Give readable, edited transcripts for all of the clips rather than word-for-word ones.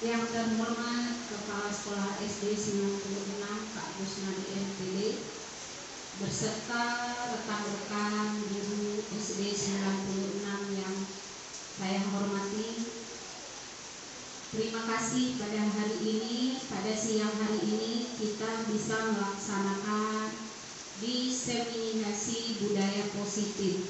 Yang terhormat Kepala Sekolah SD 96 Kak Kusnadi MPD beserta rekan-rekan guru SD 96 yang saya hormati. Terima kasih pada hari ini, pada siang hari ini kita bisa melaksanakan diseminasi budaya positif.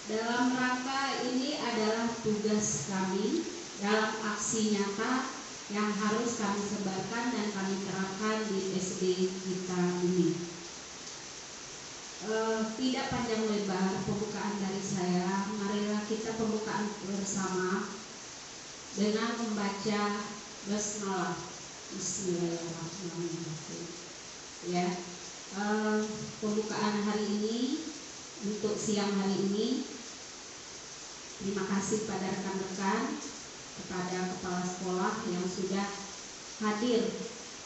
Dalam rangka ini adalah tugas kami dalam aksi nyata yang harus kami sebarkan dan kami terapkan di SD kita ini. Tidak panjang lebar pembukaan dari saya, marilah kita pembukaan bersama dengan membaca basmalah. Bismillahirrahmanirrahim. Ya, pembukaan hari ini untuk siang hari ini. Terima kasih pada rekan-rekan, kepada kepala sekolah yang sudah hadir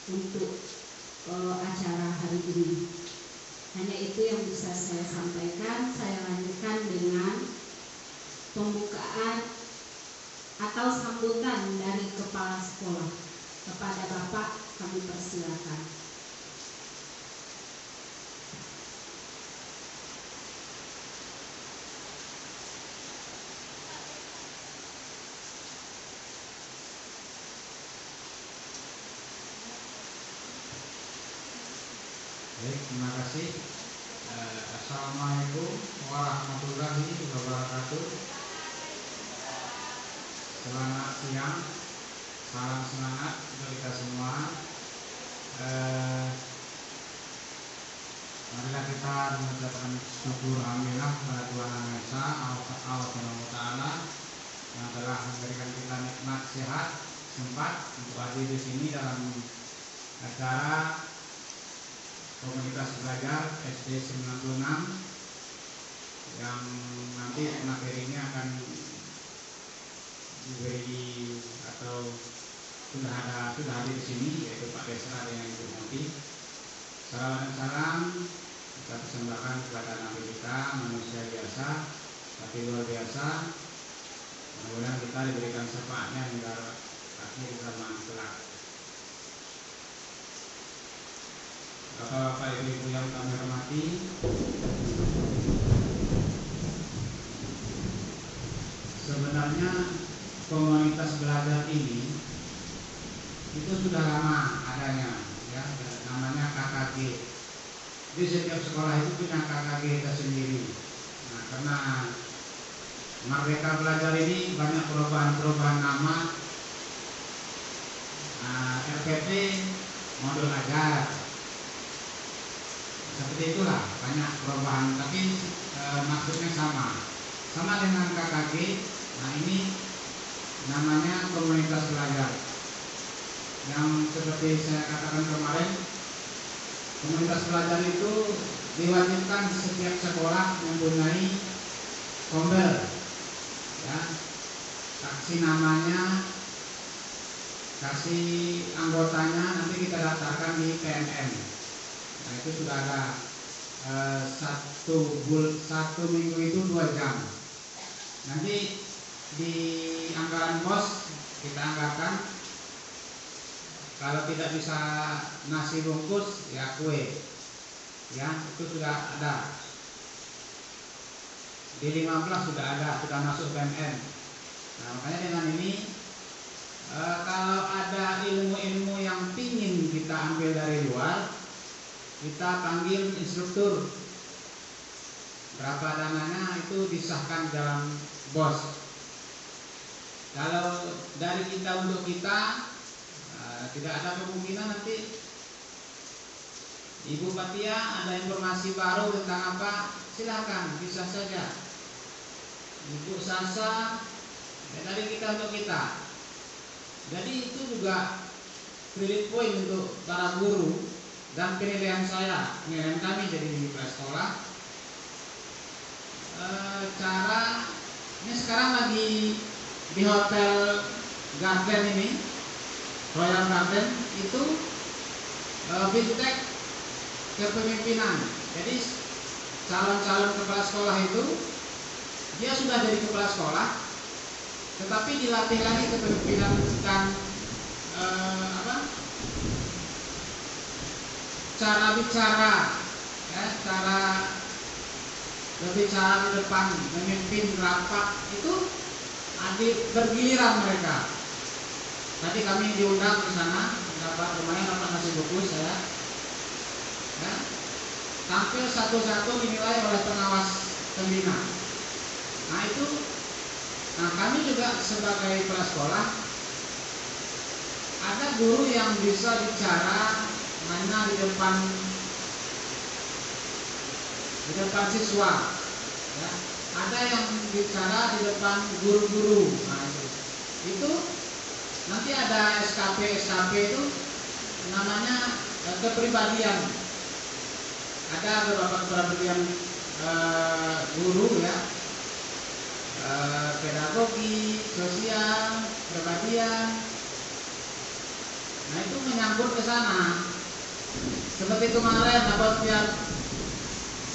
untuk acara hari ini. Hanya itu yang bisa saya sampaikan. Saya lanjutkan dengan pembukaan atau sambutan dari kepala sekolah. Kepada Bapak kami persilakan. Baik, terima kasih. Assalamualaikum warahmatullahi wabarakatuh. Selamat siang, salam semangat untuk kita semua. Marilah kita mengucapkan syukur alhamdulillah kepada Tuhan Yang Maha Esa, Allah Subhanahu wa Ta'ala, yang telah memberikan kita nikmat sehat, sempat untuk hadir di sini dalam acara komunitas belajar SD 96 yang nanti materi ini akan diberi atau sudah hadir di sini, yaitu Pak Desra yang Ibu Muti. Salam dan salam kita persembahkan kepada Nabi kita, manusia biasa tapi luar biasa. Mudah-mudahan kita diberikan syafaatnya hingga akhir zaman kelak. Bapak-bapak, ibu-ibu yang kami hormati, sebenarnya komunitas belajar ini itu sudah lama adanya, ya, namanya KKG. Di setiap sekolah itu punya KKG tersendiri. Nah, karena Merdeka Belajar ini banyak perubahan nama, RPT, modul ajar. Seperti itulah, banyak perubahan, tapi maksudnya sama dengan KKG. Nah, ini namanya komunitas belajar. Yang seperti saya katakan kemarin, komunitas belajar itu diwajibkan di setiap sekolah mempunyai kombel, ya, kasih namanya, kasih anggotanya, nanti kita daftarkan di PNM. Nah, itu sudah ada satu minggu itu 2 jam. Nanti di anggaran pos kita anggarkan, kalau tidak bisa nasi bungkus ya kue, ya, itu sudah ada. Di 15 sudah ada, sudah masuk PNN. Nah, makanya dengan ini kalau ada ilmu-ilmu yang pingin kita ambil dari luar, kita panggil instruktur. Berapa dananya itu disahkan dalam BOS. Kalau dari kita untuk kita, tidak ada kemungkinan nanti Ibu Fatia ada informasi baru tentang apa, silakan, bisa saja. Ibu Sasa, dari kita untuk kita. Jadi itu juga credit point untuk para guru dan penilaian saya, penilaian kami jadi di kepala sekolah. Cara ini sekarang lagi di Hotel Garden ini, Royal Garden itu fintech kepemimpinan. Jadi calon-calon kepala sekolah itu dia sudah jadi kepala sekolah, tetapi dilatih lagi keterampilan cara bicara, ya, cara berbicara di depan, memimpin rapat itu bergiliran mereka. Tadi kami diundang ke sana, lumayan dapat nasi bungkus saya. Ya, tampil satu-satu dinilai oleh pengawas pembina. Nah kami juga sebagai kepala sekolah ada guru yang bisa bicara hanya di depan siswa, ya. Ada yang bicara di depan guru-guru. Nah, itu nanti ada SKP itu namanya kepribadian. Ada beberapa kepribadian guru, ya, pedagogi, sosial, kepribadian. Nah itu menyangkut ke sana. Seperti kemarin dapat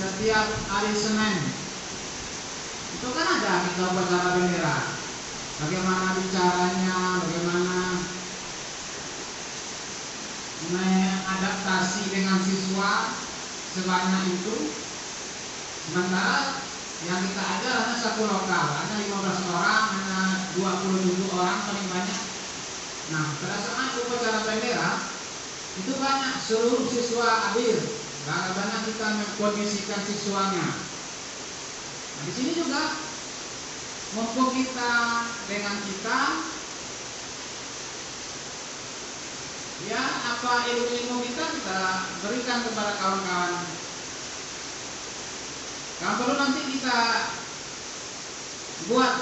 setiap hari Senin itu kan ada kita upacara bendera. Bagaimana bicaranya, bagaimana mengadaptasi dengan siswa sebanyak itu. Sementara yang kita ajar hanya satu lokal, hanya 15 orang, hanya 27 orang paling banyak. Nah, pada saat upacara bendera itu banyak seluruh siswa hadir. Bagaimana kita mengkondisikan siswanya. Nah, di sini juga mumpung kita dengan kita, ya, apa ilmu-ilmu kita berikan kepada kawan-kawan. Kalau perlu nanti kita buat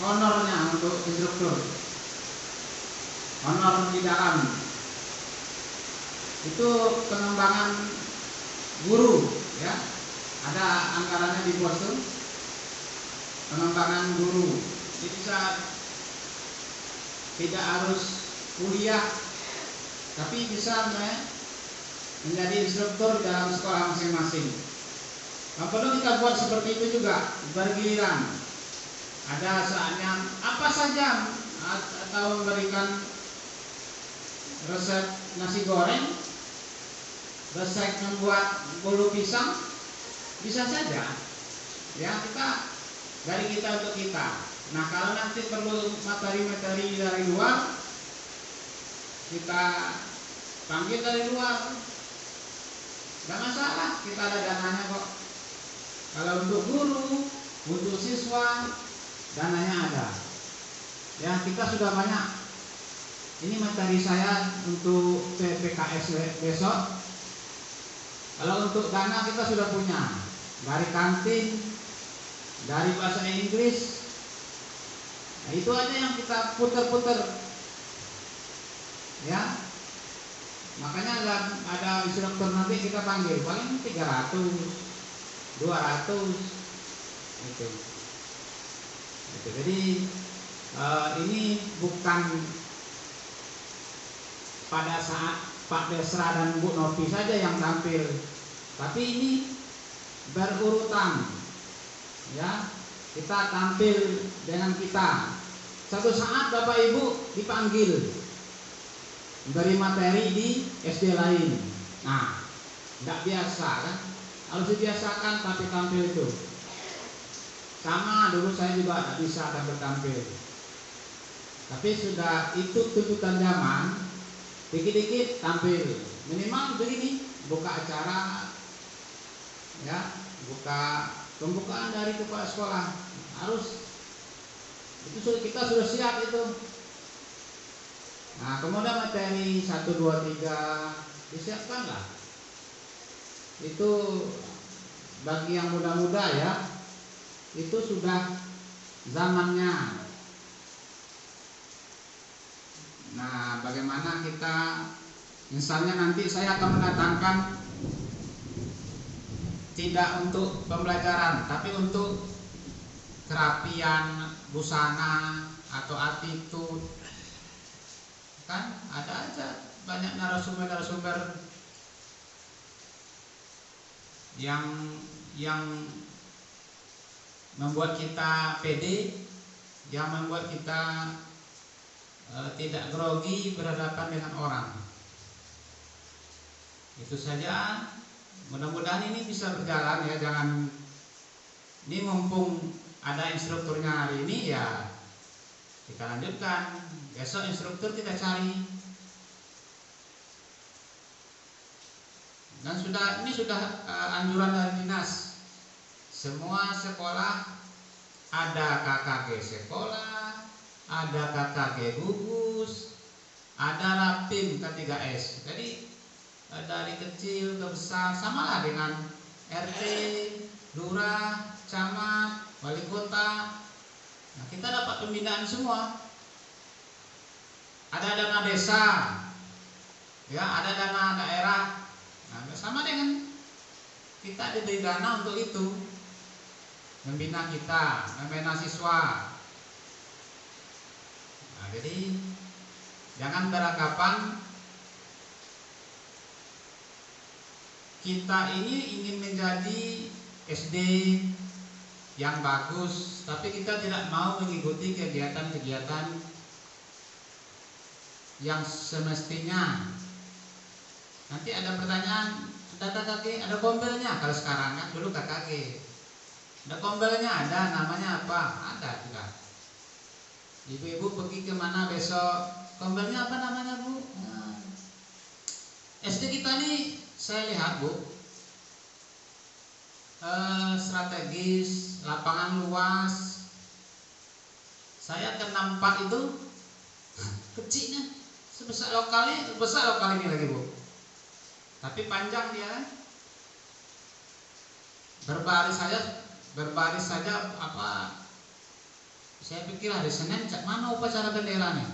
honornya untuk instruktur, honor di dalam itu pengembangan guru, ya, ada anggarannya di pos itu, pengembangan guru. Jadi bisa tidak harus kuliah, tapi bisa menjadi instruktur dalam sekolah masing-masing. Nah, perlu kita buat seperti itu juga, bergiliran. Ada saatnya apa saja, atau memberikan resep nasi goreng, resep membuat bolu pisang, bisa saja. Ya, dari kita untuk kita. Nah, kalau nanti perlu materi-materi dari luar, kita panggil dari luar. Gak masalah, kita ada dananya kok. Kalau untuk guru, untuk siswa, dananya ada. Ya, kita sudah banyak. Ini materi saya untuk PPKS besok. Kalau untuk dana kita sudah punya. Dari kantin, dari bahasa Inggris. Nah, itu aja yang kita puter-puter. Ya. Makanya ada instruktur nanti kita panggil paling 300, 200 gitu. Jadi ini bukan pada saat Pak Desra dan Bu Novi saja yang tampil, tapi ini berurutan, ya. Kita tampil dengan kita. Satu saat Bapak Ibu dipanggil beri materi di SD lain. Nah, tidak biasa kan? Harus dibiasakan tapi tampil itu. Sama dulu saya juga tidak bisa tampil. Tapi sudah itu tuntutan zaman. Dikit-dikit tampil. Minimal begini, buka acara, ya, buka pembukaan dari kepala sekolah. Harus itu kita sudah siap itu. Nah, kemudian materi 1, 2, 3 disiapkanlah. Itu bagi yang muda-muda, ya, itu sudah zamannya. Nah, bagaimana kita, misalnya nanti saya akan mendatangkan tidak untuk pembelajaran, tapi untuk kerapian, busana, atau attitude. Kan ada aja banyak narasumber yang membuat kita pede, yang membuat kita tidak grogi berhadapan dengan orang. Itu saja. Mudah-mudahan ini bisa berjalan ya. Jangan, ini mumpung ada instrukturnya hari ini ya kita lanjutkan. Besok instruktur kita cari. Dan ini sudah anjuran dari dinas. Semua sekolah ada KKG sekolah, ada KKG gugus, ada rapim K3S. Jadi dari kecil ke besar samalah dengan RT, lurah, camat, wali kota. Nah, kita dapat pembinaan semua. Ada dana desa, ya, ada dana daerah. Nah, sama dengan kita diberi dana untuk itu, membina kita, membina siswa. Nah, jadi jangan beranggapan kita ini ingin menjadi SD yang bagus, tapi kita tidak mau mengikuti kegiatan-kegiatan yang semestinya. Nanti ada pertanyaan, sudah KKG, ada kombelnya. Kalau sekarang kan, dulu KKG ada kombelnya, ada namanya apa? Ada juga. Ibu-ibu pergi kemana besok? Kombelnya apa namanya, Bu? Nah, SD kita nih saya lihat, Bu, strategis, lapangan luas. Saya ke 64 itu kecilnya sebesar lokal ini lagi, Bu. Tapi panjang dia. Berbaris saja apa? Saya pikir hari Senin cak mana upacara benderanya.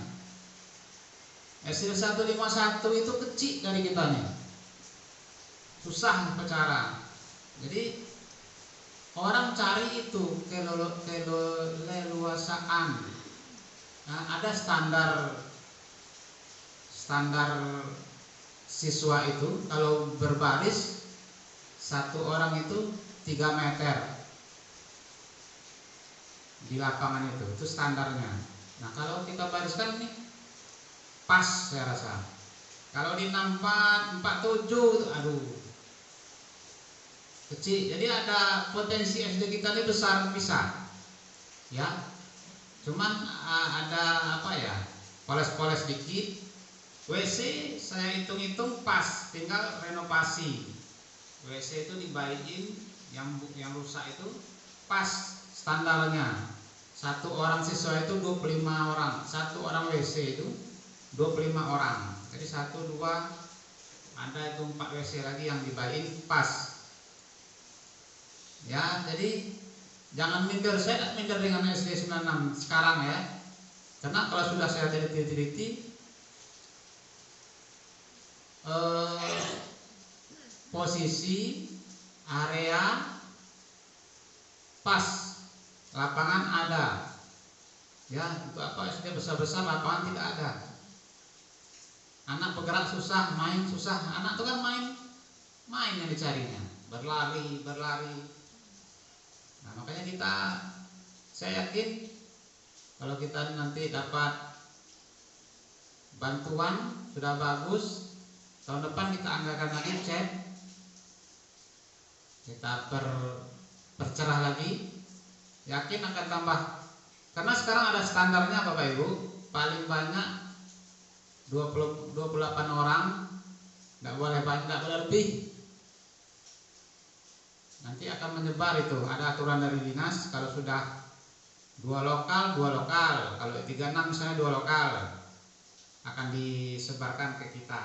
SD 151 itu kecil dari kita nih. Susah upacara. Jadi orang cari itu keleluasaan. Nah, ada standar siswa itu kalau berbaris satu orang itu 3 meter di lapangan itu standarnya. Nah, kalau kita bariskan ini pas saya rasa. Kalau di 64, 47 aduh kecil. Jadi ada potensi SD kita ini besar bisa. Ya. Cuman ada apa ya? Poles-poles dikit. WC saya hitung-hitung pas, tinggal renovasi. WC itu dibaikin, yang rusak itu pas standarnya. Satu orang siswa itu 25 orang, satu orang WC itu 25 orang. Jadi 1, 2, ada itu 4 WC lagi yang dibaikin pas. Ya, jadi jangan minder. Saya tidak minder dengan SD 96 sekarang ya. Karena kalau sudah saya teliti posisi area pas, lapangan ada. Ya, itu apa SD besar-besar lapangan tidak ada. Anak bergerak susah, main susah. Anak itu kan main yang dicarinya, berlari. Nah, makanya saya yakin kalau kita nanti dapat bantuan sudah bagus, tahun depan kita anggarkan lagi chat, kita percerah lagi, yakin akan tambah. Karena sekarang ada standarnya Bapak Ibu, paling banyak 28 orang, nggak boleh banyak, nggak boleh lebih. Nanti akan menyebar itu, ada aturan dari dinas. Kalau sudah 2 lokal, kalau 36 misalnya 2 lokal, akan disebarkan ke kita.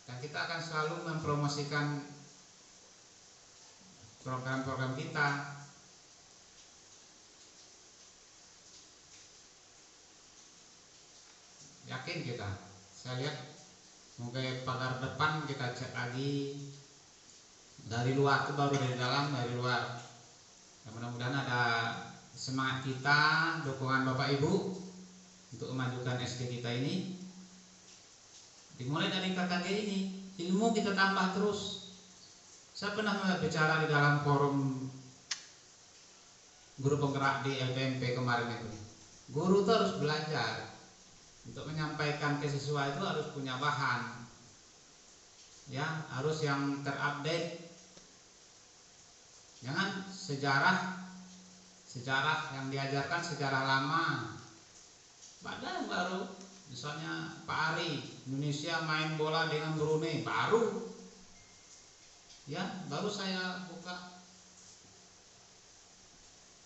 Dan kita akan selalu mempromosikan program-program kita. Yakin kita. Saya lihat mungkin pagar depan kita cek lagi. Dari luar itu baru dari dalam, dari luar. Ya, mudah-mudahan ada semangat kita, dukungan Bapak Ibu untuk memajukan SD kita ini. Dimulai dari KKG ini, ilmu kita tambah terus. Saya pernah bicara di dalam forum guru penggerak di LPMP kemarin itu. Guru itu harus belajar. Untuk menyampaikan ke siswa itu harus punya bahan, ya, harus yang terupdate. Jangan sejarah yang diajarkan sejarah lama. Ada yang baru, misalnya Pak Ari, Indonesia main bola dengan Brunei, baru, ya, baru saya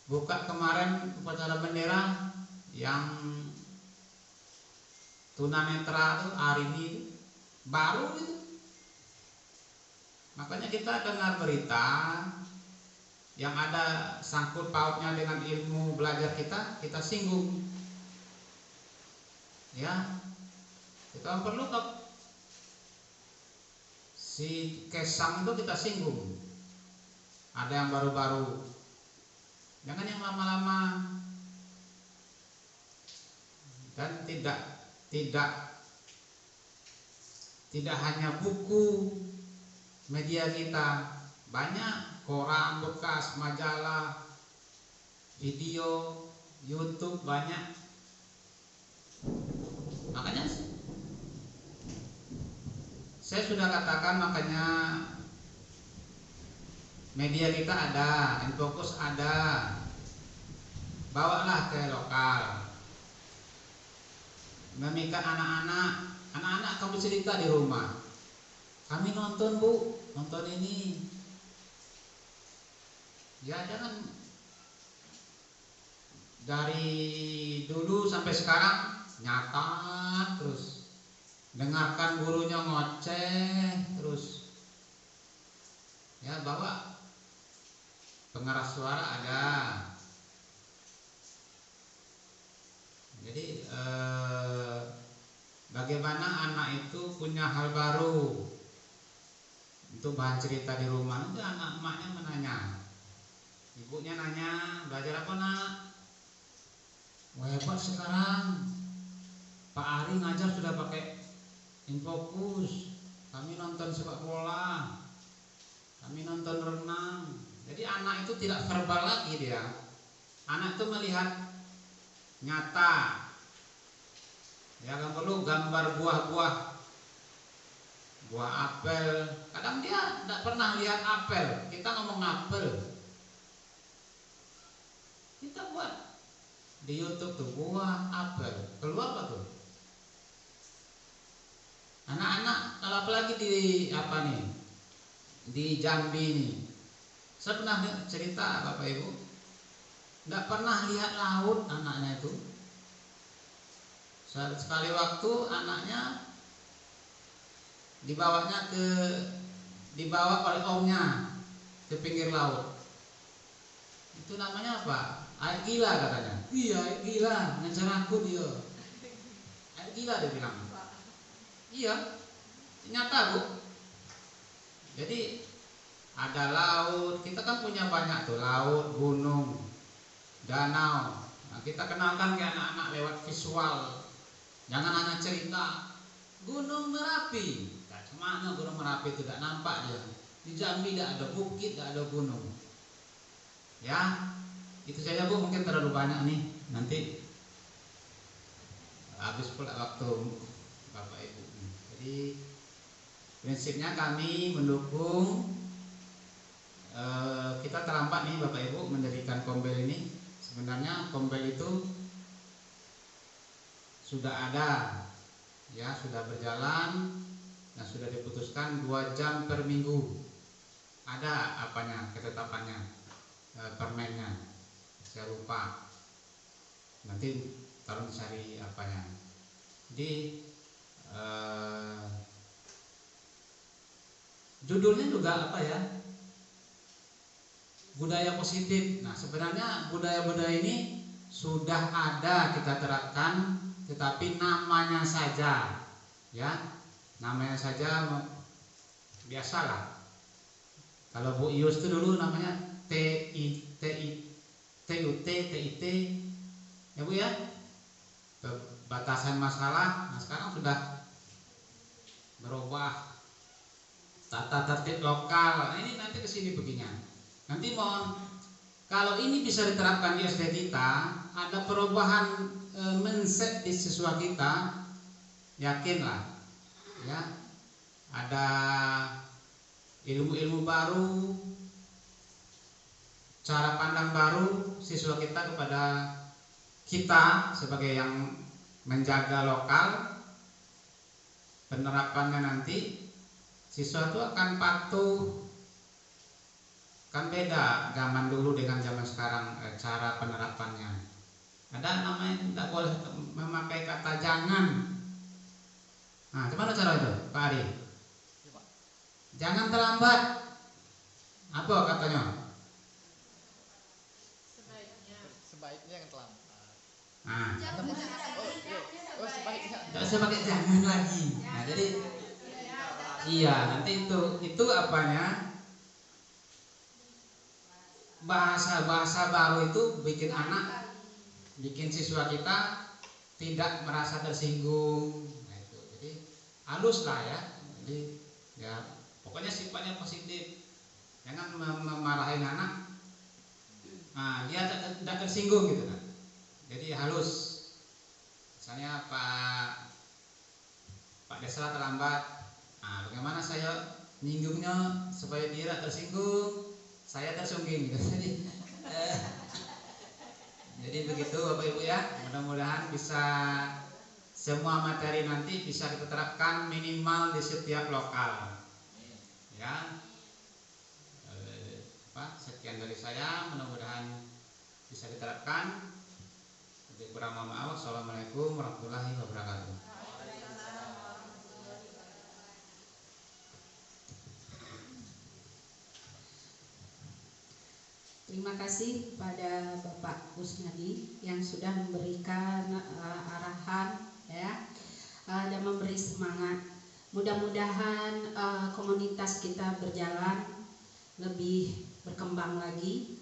buka kemarin upacara bendera yang tunanetra tuh hari ini baru itu. Makanya kita dengar berita yang ada sangkut pautnya dengan ilmu belajar kita singgung, ya. Kita perlu si Kesang itu kita singgung. Ada yang baru-baru, jangan yang lama-lama. Dan tidak hanya buku, media kita banyak, koran bekas, majalah, video, YouTube banyak. Makanya saya sudah katakan, makanya media kita ada, Infokus ada, bawalah ke lokal. Memikat anak-anak kamu cerita di rumah, kami nonton Bu, nonton ini. Ya, jangan dari dulu sampai sekarang nyata terus, dengarkan gurunya ngoceh terus, ya, bawa pengeras suara ada. Jadi bagaimana anak itu punya hal baru untuk bahan cerita di rumah. Nanti anak emaknya menanya, ibunya nanya, belajar apa nak? Wah, hebat sekarang Pak Ari ngajar sudah pakai Infokus, kami nonton sepak bola, kami nonton renang. Jadi anak itu tidak verbal lagi dia, anak itu melihat nyata. Ya, kan perlu gambar buah apel. Kadang dia tidak pernah lihat apel, kita ngomong apel, kita buat di YouTube tuh buah apel, keluar apa tuh? Anak-anak, kalau apalagi di di Jambi nih, saya pernah cerita Bapak Ibu, tidak pernah lihat laut anaknya itu. Sekali waktu anaknya dibawa oleh omnya ke pinggir laut. Itu namanya apa? Air gila katanya. Iya, air gila, ngejar aku dia. Air gila dia bilang. Iya, nyata Bu. Jadi ada laut, kita kan punya banyak tuh, laut, gunung, danau. Nah, kita kenalkan ke anak-anak lewat visual. Jangan hanya cerita Gunung Merapi. Nah, kemana Gunung Merapi itu tidak nampak dia. Di Jambi tidak ada bukit, tidak ada gunung. Ya, itu saja Bu, mungkin terlalu banyak nih. Nanti habis pula waktu Bapak Ibu. Jadi prinsipnya kami mendukung. Kita terlambat nih Bapak Ibu mendirikan Kombel ini. Sebenarnya Kombel itu sudah ada, ya, sudah berjalan, dan sudah diputuskan 2 jam per minggu. Ada apanya, ketetapannya, permennya, saya lupa. Nanti tolong cari apanya. Jadi judulnya juga apa ya? Budaya positif. Nah, sebenarnya budaya-budaya ini sudah ada kita terapkan, tetapi namanya saja, ya, namanya saja biasalah. Kalau Bu Ius itu dulu namanya TIT, ya Bu ya, batasan masalah. Nah, sekarang sudah berubah, tata tertib lokal. Nah, ini nanti kesini begini. Nanti mohon, kalau ini bisa diterapkan di SD kita, ada perubahan mindset di siswa kita, yakinlah ya, ada ilmu-ilmu baru, cara pandang baru siswa kita kepada kita sebagai yang menjaga lokal. Penerapannya nanti siswa itu akan patuh, kan beda zaman dulu dengan zaman sekarang cara penerapannya. Ada namanya tidak boleh memakai kata jangan. Nah, gimana cara itu, Pak Ari? Jangan terlambat. Apa katanya? Sebaiknya yang terlambat. Nah, Sebaiknya. tidak usah pakai jangan lagi. Nah, jadi iya, nanti itu apanya? Bahasa baru itu bikin siswa kita tidak merasa tersinggung. Nah, itu. Jadi halus lah ya. Jadi ya pokoknya sifatnya positif. Jangan memarahin anak. Nah, dia tidak tersinggung gitu kan. Jadi halus. Misalnya Pak Desra terlambat. Nah, bagaimana saya nyinggungnya supaya dia tidak tersinggung? Saya tersungging gitu. Jadi begitu Bapak Ibu ya. Mudah-mudahan bisa semua materi nanti bisa kita terapkan minimal di setiap lokal. Ya. Sekian dari saya, mudah-mudahan bisa diterapkan. Lebih kurang mohon maaf. Assalamualaikum warahmatullahi wabarakatuh. Terima kasih pada Bapak Kusnadi yang sudah memberikan arahan ya, dan memberi semangat. Mudah-mudahan komunitas kita berjalan lebih berkembang lagi,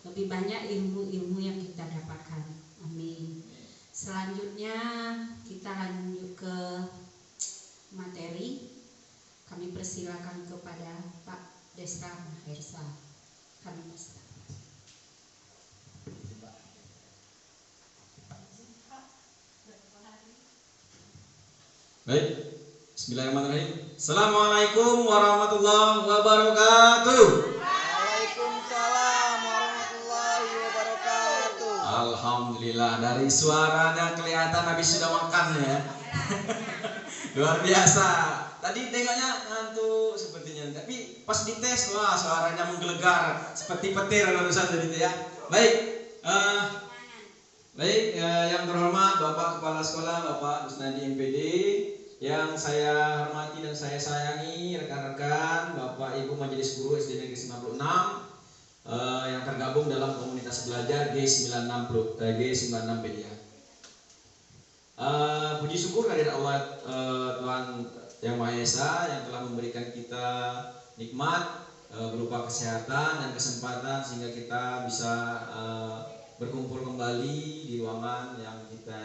lebih banyak ilmu-ilmu yang kita dapatkan. Amin. Selanjutnya kita lanjut ke materi. Kami persilakan kepada Pak Desra Mahersa. Kami persilakan. Baik, bismillahirrahmanirrahim. Assalamualaikum warahmatullahi wabarakatuh. Waalaikumsalam warahmatullahi wabarakatuh. Alhamdulillah, dari suaranya kelihatan habis sudah makan ya. Luar biasa. Tadi tengoknya ngantuk sepertinya, tapi pas dites wah suaranya menggelegar seperti petir barusan tadi ya. Baik, yang terhormat Bapak Kepala Sekolah, Bapak Kusnadi MPD, yang saya hormati dan saya sayangi rekan-rekan, Bapak Ibu Majelis Guru SD Negeri 96 yang tergabung dalam komunitas belajar G96 Media. Puji syukur kehadirat Allah Tuhan Yang Maha Esa yang telah memberikan kita nikmat berupa kesehatan dan kesempatan sehingga kita bisa berkumpul kembali di ruangan yang kita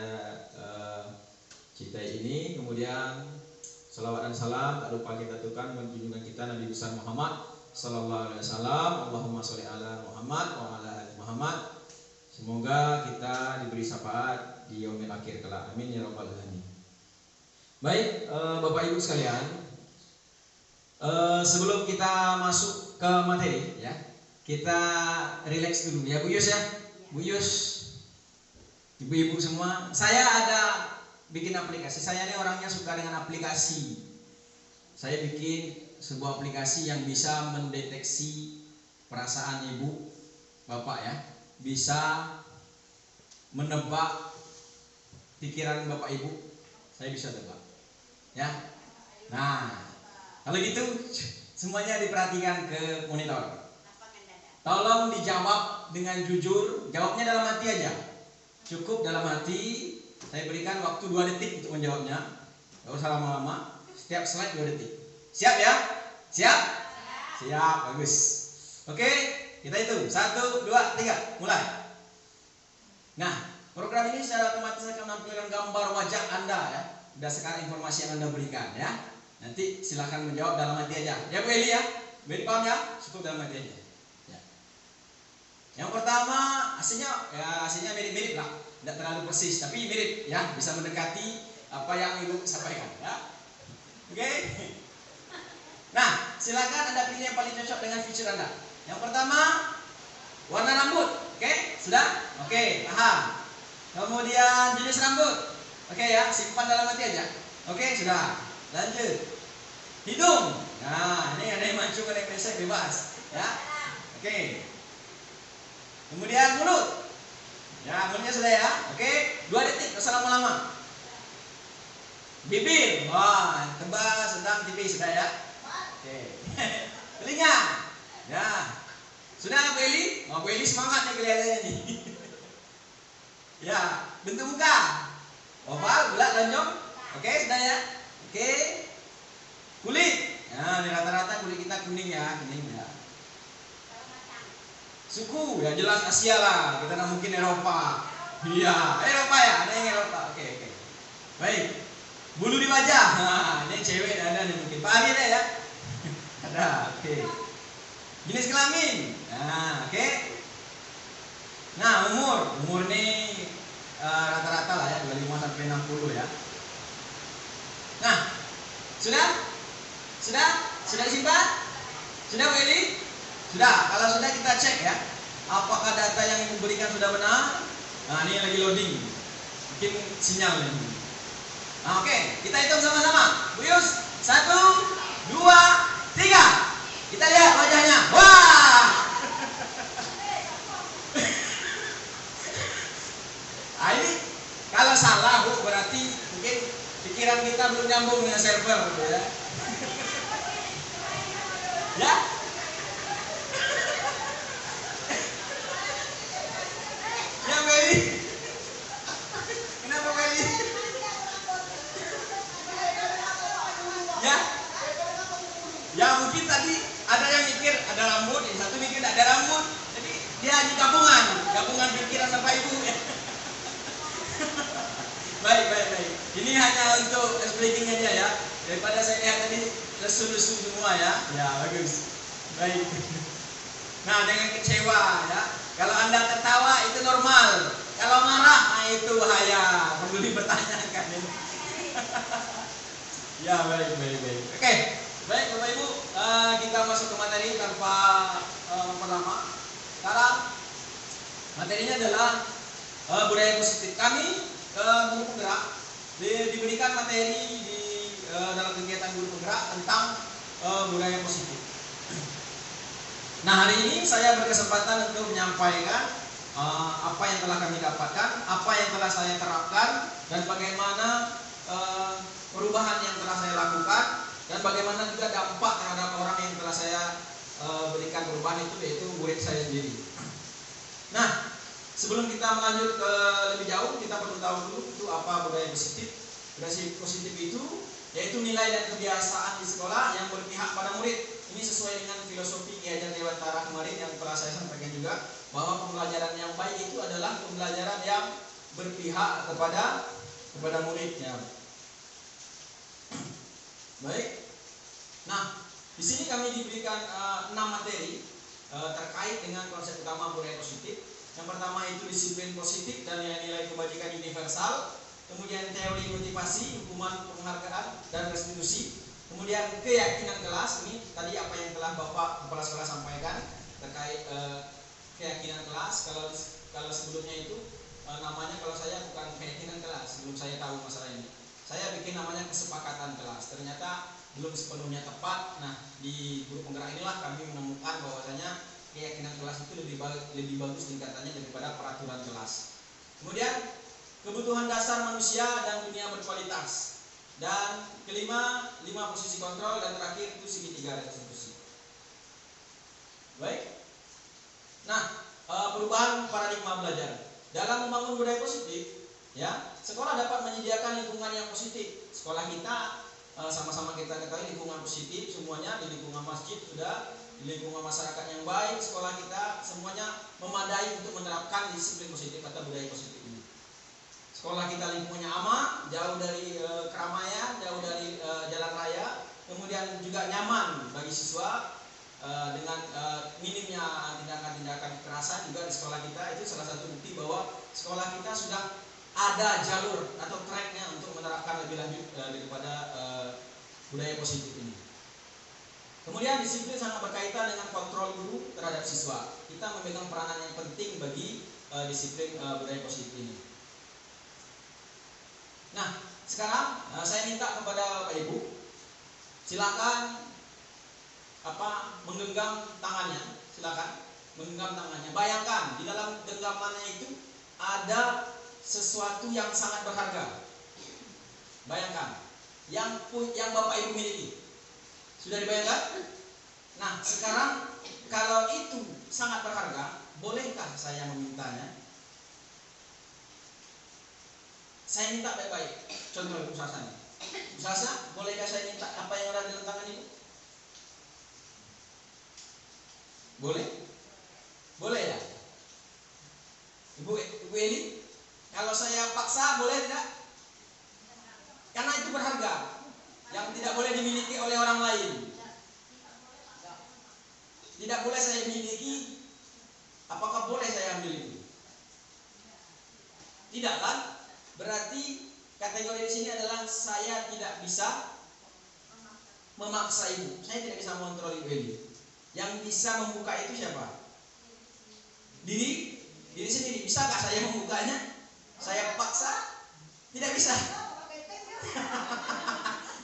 cintai ini. Kemudian salawat dan salam tak lupa kita aturkan bagi junjungan kita Nabi besar Muhammad sallallahu alaihi wasallam. Allahumma sholli ala Muhammad wa ala ali Muhammad. Semoga kita diberi syafaat di yaumil akhir kelak. Amin ya rabbal alamin. Baik, Bapak Ibu sekalian, sebelum kita masuk ke materi ya, kita rileks dulu ya Bu Yus ya. Bu Yus, ibu-ibu semua, saya ada bikin aplikasi. Saya ini orangnya suka dengan aplikasi. Saya bikin sebuah aplikasi yang bisa mendeteksi perasaan ibu, bapak ya, bisa menebak pikiran bapak ibu. Saya bisa tebak, ya. Nah, kalau gitu semuanya diperhatikan ke monitor. Tolong dijawab dengan jujur, jawabnya dalam hati aja. Cukup dalam hati. Saya berikan waktu 2 detik untuk menjawabnya. Gak usah lama-lama. Setiap slide 2 detik. Siap ya? Siap? Siap, bagus. Oke, kita hitung. 1, 2, 3, mulai. Nah, program ini secara otomatis akan menampilkan gambar wajah Anda ya, berdasarkan informasi yang Anda berikan ya. Nanti silahkan menjawab dalam hati aja. Ya Bu Eli ya? Bu Eli paham ya? Cukup dalam hati aja. 1, Yang pertama, hasilnya mirip-mirip lah, tidak terlalu persis, tapi mirip ya, bisa mendekati apa yang Ibu sampaikan ya. Oke. Nah, silakan Anda pilih yang paling cocok dengan feature Anda. Yang pertama, warna rambut. Oke, sudah? Oke, paham. Kemudian jenis rambut. Oke ya, simpan dalam hati aja. Oke, sudah. Lanjut. Hidung. Nah, ini ada yang mancung, ada yang pesek, bebas ya. Oke. Kemudian mulut. Ya, mulutnya sudah ya. Oke, 2 detik, tidak usah lama-lama. Bibir. Wah, tebal, sedang, tipis sudah ya. Oke. Telinga. Ya. Sudah Bu Eli? Oh, Bu Eli semangat nih kelihatannya nih. Ya, bentuk muka. Oval, bulat, lonjong. Oke, sudah ya. Oke. Kulit. Nah, ini rata-rata kulit kita kuning ya, kuning ya. Suku, ya jelas Asia lah. Kita tidak mungkin Eropa. Iya, Eropa ya, ada yang Eropa. Oke. Baik. Bulu di wajah. Nah, ini cewek ada nih mungkin. Pak Ari ada ya? Ada. Oke. Jenis kelamin. Nah, oke. Nah, umur ini rata-rata lah ya, 25 sampai 60 ya. Nah, sudah disimpan? Sudah Bu Eli? Sudah. Kalau sudah kita cek ya, apakah data yang Ibu berikan sudah benar? Nah, ini lagi loading. Mungkin sinyal ini. Nah, oke, kita hitung sama-sama. Bu Yus, 1, 2, 3. Kita lihat wajahnya. Wah! Nah, ini kalau salah Bu, berarti mungkin pikiran kita belum nyambung dengan server ya. Ya? Ya Meli. Kenapa Meli? Ya mungkin tadi ada yang mikir ada rambut, yang satu mikir tidak ada rambut. Jadi dia di gabungan pikiran Bapak Ibu ya. Baik. Ini hanya untuk explaining aja ya. Daripada saya lihat tadi lesu-lesu semua ya. Ya bagus. Baik. Nah, jangan kecewa ya. Kalau Anda tertawa itu normal. Kalau marah, nah itu bahaya. Perlu dipertanyakan ini. Ya baik. Oke. Baik Bapak Ibu, kita masuk ke materi tanpa pertama. Sekarang materinya adalah budaya positif. Kami guru penggerak diberikan materi dalam kegiatan guru penggerak tentang budaya positif. Nah, hari ini saya berkesempatan untuk menyampaikan apa yang telah kami dapatkan, apa yang telah saya terapkan, dan bagaimana perubahan yang telah saya lakukan, dan bagaimana juga dampak terhadap orang yang telah saya berikan perubahan itu, yaitu murid saya sendiri. Nah, sebelum kita melanjut ke lebih jauh, kita perlu tahu dulu itu apa budaya positif. Budaya positif itu yaitu nilai dan kebiasaan di sekolah yang berpihak pada murid. Ini sesuai dengan filosofi Ki Hajar Dewantara kemarin yang telah saya sampaikan juga, bahwa pembelajaran yang baik itu adalah pembelajaran yang berpihak kepada muridnya. Baik. Nah, di sini kami diberikan 6 materi terkait dengan konsep utama budaya positif. Yang pertama itu disiplin positif dan nilai-nilai kebajikan universal. Kemudian teori motivasi, hukuman, penghargaan, dan restitusi. Kemudian keyakinan kelas. Ini tadi apa yang telah Bapak Kepala Sekolah sampaikan terkait keyakinan kelas. Kalau sebelumnya itu namanya, kalau saya bukan keyakinan kelas, sebelum saya tahu masalah ini, saya bikin namanya kesepakatan kelas. Ternyata belum sepenuhnya tepat. Nah, di guru penggerak inilah kami menemukan bahwasanya keyakinan kelas itu lebih bagus tingkatannya daripada peraturan kelas. Kemudian kebutuhan dasar manusia dan dunia berkualitas. Dan kelima, 5 posisi kontrol, dan terakhir itu segitiga restitusi. Baik. Nah, perubahan paradigma belajar. Dalam membangun budaya positif, ya, sekolah dapat menyediakan lingkungan yang positif. Sekolah kita sama-sama kita ketahui lingkungan positif semuanya, di lingkungan masjid sudah, di lingkungan masyarakat yang baik, sekolah kita semuanya memadai untuk menerapkan disiplin positif atau budaya positif ini. Sekolah kita lingkungannya aman, jauh dari keramaian, jauh dari jalan raya, kemudian juga nyaman bagi siswa. dengan minimnya tindakan-tindakan kekerasan juga di sekolah kita, itu salah satu bukti bahwa sekolah kita sudah ada jalur atau tracknya untuk menerapkan lebih lanjut daripada budaya positif ini. Kemudian disiplin sangat berkaitan dengan kontrol guru terhadap siswa. Kita memegang peranan yang penting bagi disiplin budaya positif ini. Nah, sekarang saya minta kepada Bapak Ibu, silakan menggenggam tangannya, silakan menggenggam tangannya. Bayangkan di dalam genggamannya itu ada sesuatu yang sangat berharga. Bayangkan yang Bapak Ibu miliki. Sudah dibayangkan? Nah, sekarang kalau itu sangat berharga, bolehkah saya memintanya? Saya minta baik-baik. Contoh Bu Sasa nih. Bu Sasa, bolehkah saya minta apa yang ada dalam tangan Ibu? Boleh? Boleh ya? Ibu Eli, kalau saya paksa boleh tidak? Karena itu berharga, yang tidak boleh dimiliki oleh orang lain. Tidak boleh saya miliki. Apakah boleh saya ambil itu? Tidak kan? Berarti kategori di sini adalah saya tidak bisa memaksa Ibu. Saya tidak bisa mengontrol Ibu Eli. Yang bisa membuka itu siapa? Diri sendiri. Bisa nggak saya membukanya? Saya paksa? Tidak bisa.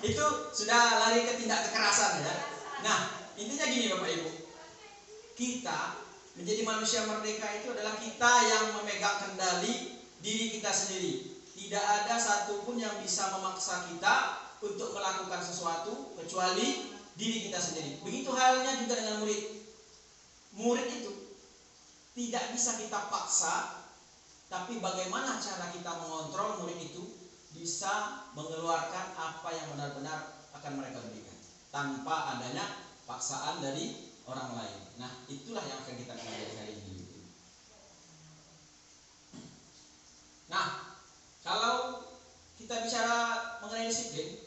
Itu sudah lari ke tindak kekerasan ya. Nah, intinya gini Bapak Ibu. Kita menjadi manusia merdeka itu adalah kita yang memegang kendali diri kita sendiri. Tidak ada satupun yang bisa memaksa kita untuk melakukan sesuatu kecuali diri kita sendiri. Begitu halnya juga dengan murid. Murid itu tidak bisa kita paksa, tapi bagaimana cara kita mengontrol murid itu bisa mengeluarkan apa yang benar-benar akan mereka berikan tanpa adanya paksaan dari orang lain. Nah, itulah yang akan kita pelajari hari ini. Nah, kalau kita bicara mengenai disiplin,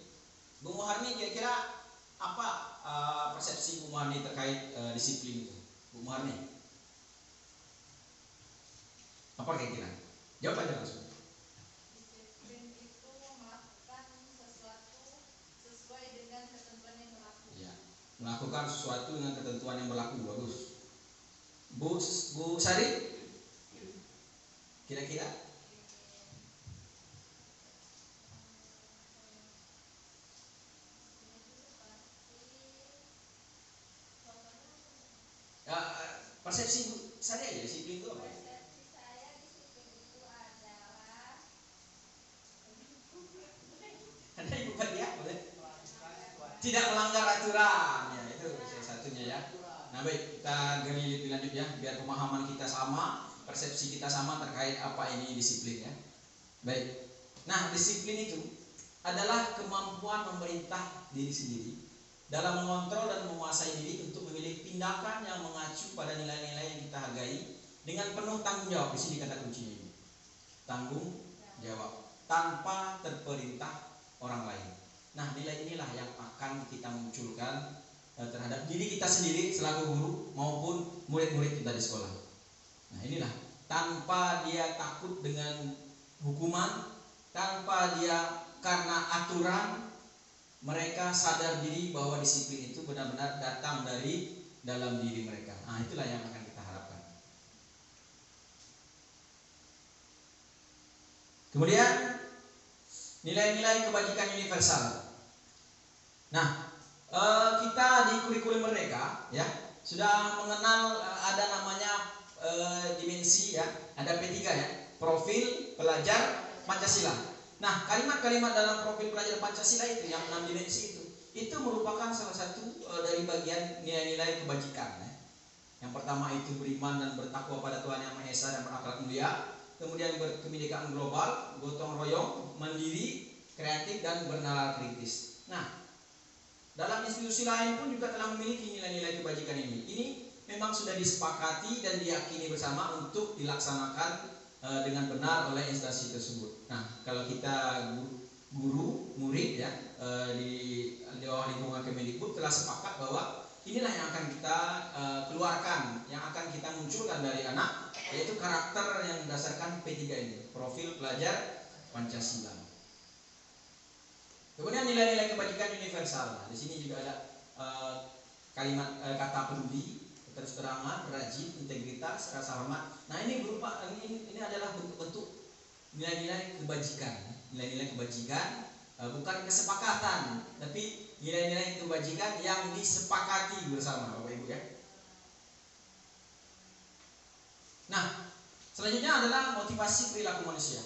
Bu Muharni kira-kira apa persepsi Bu Muharni terkait disiplin itu? Bu Muharni, apa kira-kira? Jawab aja langsung. Disiplin itu melakukan sesuatu sesuai dengan ketentuan yang berlaku. Ya, melakukan sesuatu dengan ketentuan yang berlaku. Bagus. Bu Sari, kira-kira? Persepsi Bu Sari aja disiplin itu apa? Persepsi saya disiplin itu adalah Anda ibu dia boleh? Tidak melanggar aturan, ya itu salah satunya ya. Nah baik, kita gali lebih lanjut ya, biar pemahaman kita sama, persepsi kita sama terkait apa ini disiplin ya. Baik, nah disiplin itu adalah kemampuan memerintah diri sendiri dalam mengontrol dan menguasai diri untuk memilih tindakan yang mengacu pada nilai-nilai yang kita hargai dengan penuh tanggung jawab. Di sini kata kuncinya ini, tanggung jawab tanpa terperintah orang lain. Nah, nilai inilah yang akan kita munculkan terhadap diri kita sendiri selaku guru maupun murid-murid kita di sekolah. Nah, inilah tanpa dia takut dengan hukuman, tanpa dia karena aturan, mereka sadar diri bahwa disiplin itu benar-benar datang dari dalam diri mereka. Nah, itulah yang akan kita harapkan. Kemudian nilai-nilai kebajikan universal. Nah, kita di kurikulum Merdeka ya sudah mengenal ada namanya dimensi ya, ada P3 ya, profil pelajar Pancasila. Nah, kalimat-kalimat dalam profil pelajar Pancasila itu yang 6 dimensi itu merupakan salah satu dari bagian nilai-nilai kebajikan ya. Yang pertama itu beriman dan bertakwa pada Tuhan Yang Maha Esa dan berakhlak mulia. Kemudian berkebinekaan global, gotong royong, mandiri, kreatif dan bernalar kritis. Nah, dalam institusi lain pun juga telah memiliki nilai-nilai kebajikan ini. Ini memang sudah disepakati dan diyakini bersama untuk dilaksanakan dengan benar oleh instansi tersebut. Nah, kalau kita guru, murid ya di bawah lingkungan Kemendikbud telah sepakat bahwa inilah yang akan kita keluarkan, yang akan kita munculkan dari anak, yaitu karakter yang berdasarkan P3 ini, profil pelajar Pancasila. Kemudian nilai-nilai kebajikan universal. Nah, di sini juga ada kalimat kata peduli, terus terangan, rajin, integritas, rasa hormat. Nah, ini berupa ini adalah bentuk-bentuk nilai-nilai kebajikan. Nilai-nilai kebajikan bukan kesepakatan, tapi nilai-nilai kebajikan yang disepakati bersama, Bapak Ibu ya. Nah, selanjutnya adalah motivasi perilaku manusia.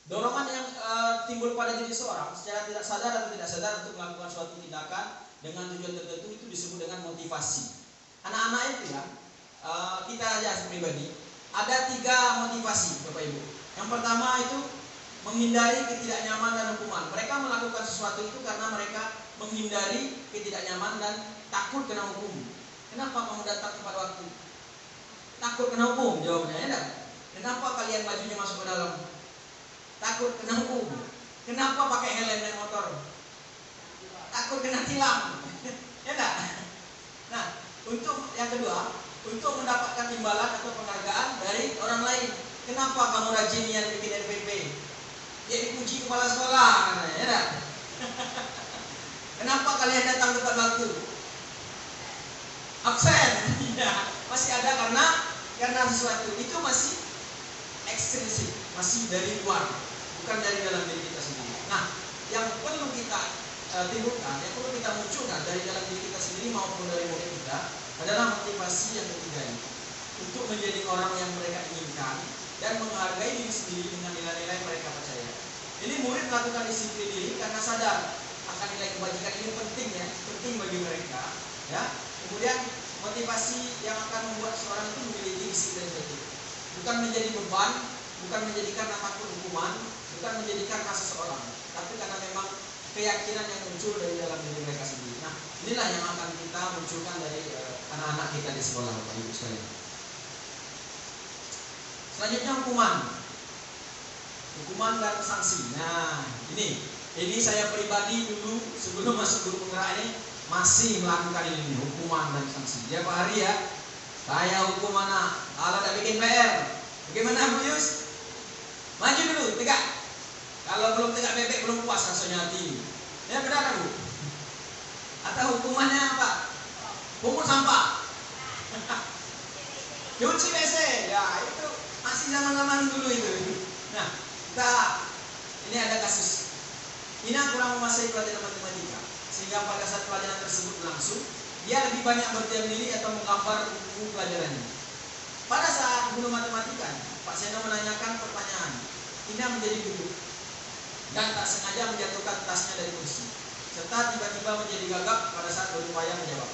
Dorongan yang timbul pada diri seorang secara tidak sadar atau tidak sadar untuk melakukan suatu tindakan dengan tujuan tertentu itu disebut dengan motivasi. Anak-anak itu ya, kita aja pribadi ada 3 motivasi, Bapak Ibu. Yang pertama itu menghindari ketidaknyamanan dan hukuman. Mereka melakukan sesuatu itu karena mereka menghindari ketidaknyamanan dan takut kena hukum. Kenapa kamu datang tepat waktu? Takut kena hukum, jawabannya ya. Kenapa kalian bajunya masuk ke dalam? Takut kena hukum. Kenapa pakai helm naik motor? Takut kena tilang. Ya enggak? Nah, untuk yang kedua, untuk mendapatkan imbalan atau penghargaan dari orang lain. Kenapa kamu rajin yang bikin NPP? Jadi puji kepala sekolah, ya enggak? Kenapa kalian datang tepat waktu? Absen. Ya, masih ada karena sesuatu itu masih ekstrinsik, masih dari luar, bukan dari dalam diri kita sendiri. Nah, yang perlu kita timbulkan, yang perlu kita munculkan dari dalam diri kita sendiri maupun dari murid kita adalah motivasi yang ketiga ini, untuk menjadi orang yang mereka inginkan dan menghargai diri sendiri dengan nilai-nilai mereka percaya. Ini murid melakukan disiplin diri karena sadar akan nilai kebajikan ini penting ya, penting bagi mereka. Ya, kemudian motivasi yang akan membuat seorang itu memiliki disiplin itu, bukan menjadi beban, bukan menjadikan takut hukuman, bukan menjadikan rasa seseorang, tapi karena memang keyakinan yang muncul dari dalam diri mereka sendiri. Nah, inilah yang akan kita munculkan dari anak-anak kita di sekolah, Bapak Ibu sekalian. Selanjutnya hukuman dan sanksi. Nah, ini saya pribadi dulu sebelum masuk guru penggerak ini masih melakukan ini, hukuman dan sanksi. Tiap hari ya, saya hukum anak kalau tidak bikin PR. Bagaimana Bu Yus? Maju dulu, tegak. Kalau belum tegak bebek belum puas rasanya hati. Ya benar kan Bu? Atau hukumannya apa? Pungut sampah. Cuci WC. Ya itu masih zaman-zaman dulu itu. Nah, ini ada kasus. Ina kurang menguasai pelajaran matematika, sehingga pada saat pelajaran tersebut berlangsung, dia lebih banyak berdiam diri atau menggambar buku pelajarannya. Pada saat guru matematika, Pak Seno menanyakan pertanyaan, Ina menjadi duduk dan tak sengaja menjatuhkan tasnya dari kursi, serta tiba-tiba menjadi gagap pada saat berupaya menjawab.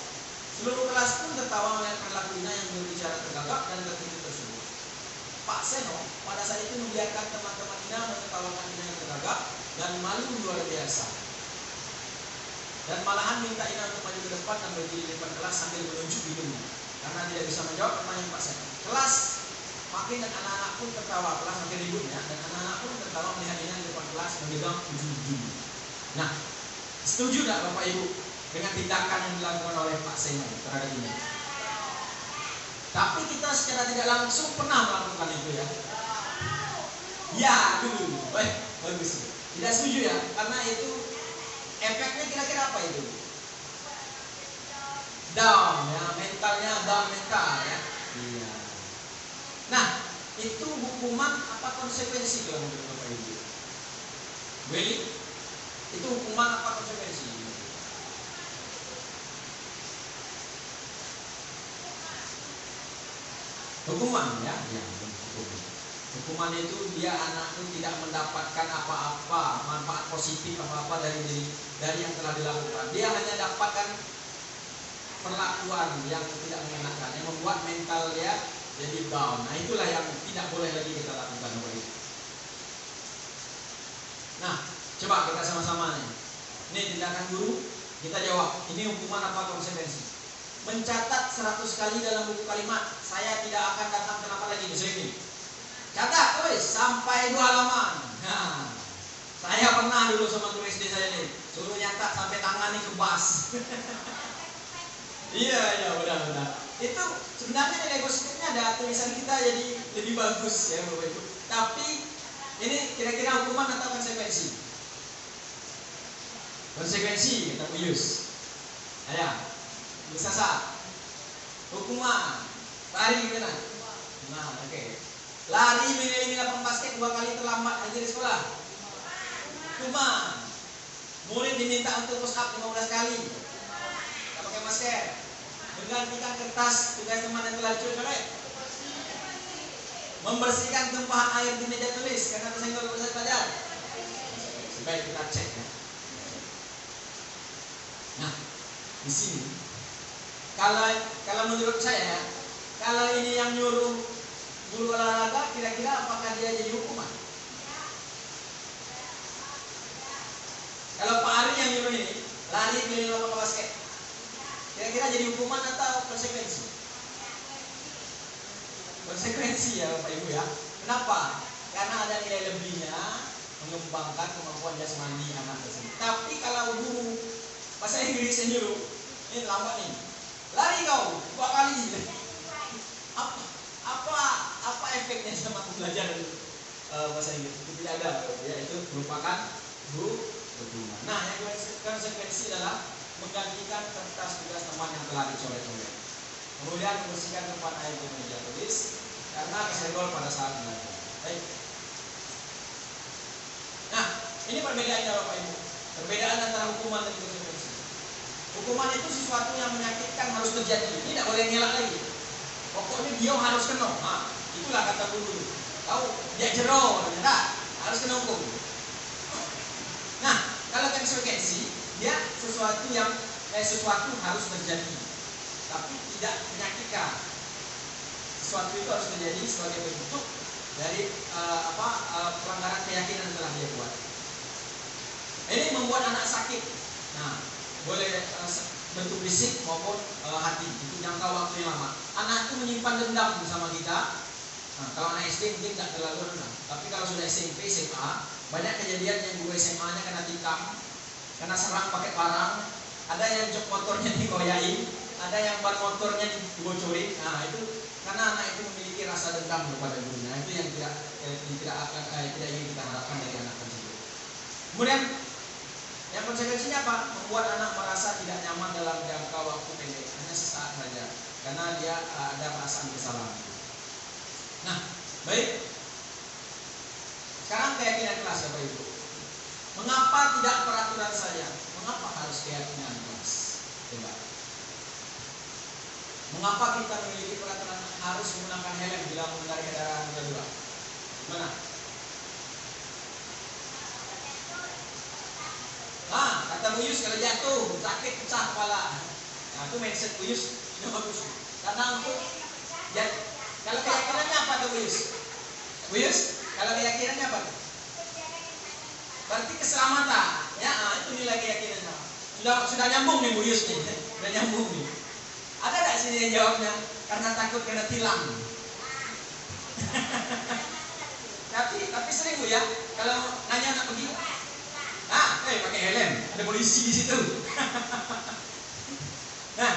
Seluruh kelas pun tertawa melihat perilaku Ina yang berbicara tergagap dan tertutup tersebut. Pak Seno pada saat itu membiarkan teman-teman Ina menertawakan Ina yang tergagap dan malu luar biasa. Dan malahan minta Ina untuk maju ke depan dan berdiri di depan kelas sambil menunjuk hidungnya karena tidak bisa menjawab pertanyaan Pak Seno. Kelas makin dan anak-anak pun tertawa, kelas makin ribut ya, dan anak-anak pun tertawa melihat Ina di depan kelas memegang ujung-ujung. Nah, setuju tidak Bapak Ibu dengan tindakan yang dilakukan oleh Pak Seno terhadap Ina? Tapi kita secara tidak langsung pernah melakukan itu ya. Ya, dulu. Baik, bagus. Tidak setuju ya, karena itu efeknya kira-kira apa itu? Down ya, mentalnya down mental ya. Iya. Nah, itu hukuman apa konsekuensi kalau menurut Bapak Ibu? Willy, itu hukuman apa konsekuensi? Hukuman ya, hukuman. Hukuman itu dia anak itu tidak mendapatkan apa-apa manfaat positif apa-apa dari yang telah dilakukan. Dia hanya dapatkan perlakuan yang tidak mengenakan, yang membuat mental dia jadi down. Nah, itulah yang tidak boleh lagi kita lakukan, Bapak Ibu. Nah, coba kita sama-sama nih. Ini tindakan guru, kita jawab. Ini hukuman apa konsekuensi? Mencatat 100 kali dalam buku kalimat, saya tidak akan datang kenapa lagi di sini. Catat, tulis sampai 2 halaman. Nah, saya pernah dulu sama guru SD saya nih, suruh nyatat sampai tangan nih kebas. Iya, benar-benar. Itu sebenarnya nilai positifnya ada tulisan kita jadi lebih bagus ya Bapak Ibu. Tapi ini kira-kira hukuman atau konsekuensi? Konsekuensi kata Bu Yus. Ayo, Bu Sasa. Hukuman. Lari gimana? Nah, oke. Lari mengelilingi lapangan basket 2 kali terlambat aja di sekolah. Hukuman. Murid diminta untuk push up 15 kali. Tak pakai masker. Menggantikan kertas tugas teman yang telah dicoret. Membersihkan tumpahan air di meja tulis karena tersenggol proses belajar. Baik, kita cek ya. Nah, di sini kalau menurut saya, kalau ini yang nyuruh guru olahraga, kira-kira apakah dia jadi hukuman? Kalau Pak Ari yang nyuruh ini lari keliling lapangan basket, kira-kira jadi hukuman atau konsekuensi? Konsekuensi ya Bapak Ibu ya. Kenapa? Karena ada nilai lebihnya, mengembangkan kemampuan jasmani anak tersebut. Tapi kalau guru bahasa Inggris yang nyuruh, ini lambat nih, lari kau 2 kali. Apa efeknya sama belajar bahasa Inggris? Itu tidak ada, ya, itu merupakan hukuman. Nah, yang konsekuensi adalah menggantikan kertas tugas teman yang telah dicoret-coret. Kemudian membersihkan tempat air di meja tulis karena kesenggol pada saat belajar. Baik. Nah, ini perbedaannya Bapak Ibu. Perbedaan antara hukuman dan konsekuensi. Hukuman itu sesuatu yang menyakitkan harus terjadi. Ini tidak boleh ngelak lagi. Pokoknya dia harus kena. Nah, itulah kata guru. Tahu? Dia jero, ternyata harus kena hukum. Nah, kalau konsekuensi, dia sesuatu harus terjadi, tapi tidak menyakitkan. Sesuatu itu harus terjadi sebagai bentuk dari pelanggaran keyakinan yang telah dia buat. Ini membuat anak sakit. Nah, boleh bentuk fisik maupun hati. Itu jangka waktu yang lama. Anak itu menyimpan dendam bersama kita. Nah, kalau anak SD mungkin tidak terlalu rendah. Tapi kalau sudah SMP, SMA, banyak kejadian yang guru SMA-nya kena tikam, kena serang pakai parang. Ada yang jok motornya dikoyain, ada yang ban motornya dibocorin. Nah, itu karena anak itu memiliki rasa dendam kepada gurunya. Itu yang tidak ingin kita harapkan dari anak tersebut. Kemudian yang konsekuensinya apa? Membuat anak merasa tidak nyaman dalam jangka waktu pendek, hanya sesaat saja, karena dia ada perasaan kesalahan. Nah, baik. Sekarang keyakinan kelas Bapak Ibu. Mengapa tidak peraturan saja? Mengapa harus keyakinan kelas? Coba. Mengapa kita memiliki peraturan harus menggunakan helm bila mengendarai kendaraan roda 2? Gimana? Nah, kata Bu Yus kalau jatuh, sakit, pecah kepala. Nah, itu mindset Bu Yus sudah bagus. Karena untuk kalau keyakinannya apa tuh Bu Yus? Bu Yus, kalau keyakinannya apa tuh? Berarti keselamatan. Ya, itu nilai keyakinannya. Sudah nyambung nih Bu Yus nih. Sudah nyambung nih. Ada nggak sini yang jawabnya? Karena takut kena tilang. tapi sering Bu ya, kalau nanya anak begini, pakai helm, ada polisi di situ. Nah,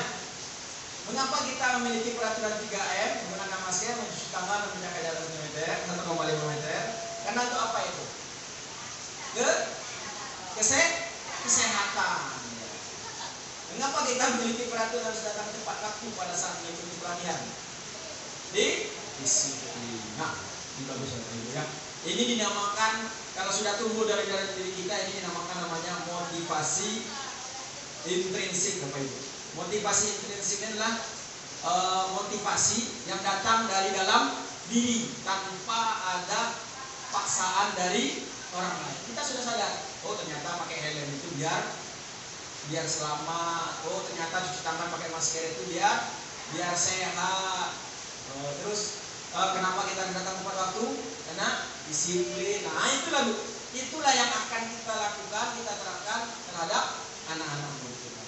mengapa kita memiliki peraturan 3M, menggunakan masker, mencuci tangan, dan menjaga jarak 1 meter, 1,5 meter? Karena itu apa itu? Kesehatan. Mengapa kita memiliki peraturan harus datang tepat waktu pada saat mengikuti pelatihan? Disiplin. Nah, ini bagus ya. Ini dinamakan, kalau sudah tumbuh dari diri kita, ini namanya motivasi intrinsik, Bapak Ibu. Motivasi intrinsik adalah motivasi yang datang dari dalam diri tanpa ada paksaan dari orang lain. Kita sudah sadar, oh ternyata pakai helm itu biar selamat. Oh ternyata cuci tangan pakai masker itu biar sehat. Terus kenapa kita datang tepat waktu? Karena disiplin. Nah itulah yang akan kita lakukan, kita terapkan terhadap anak-anak murid kita.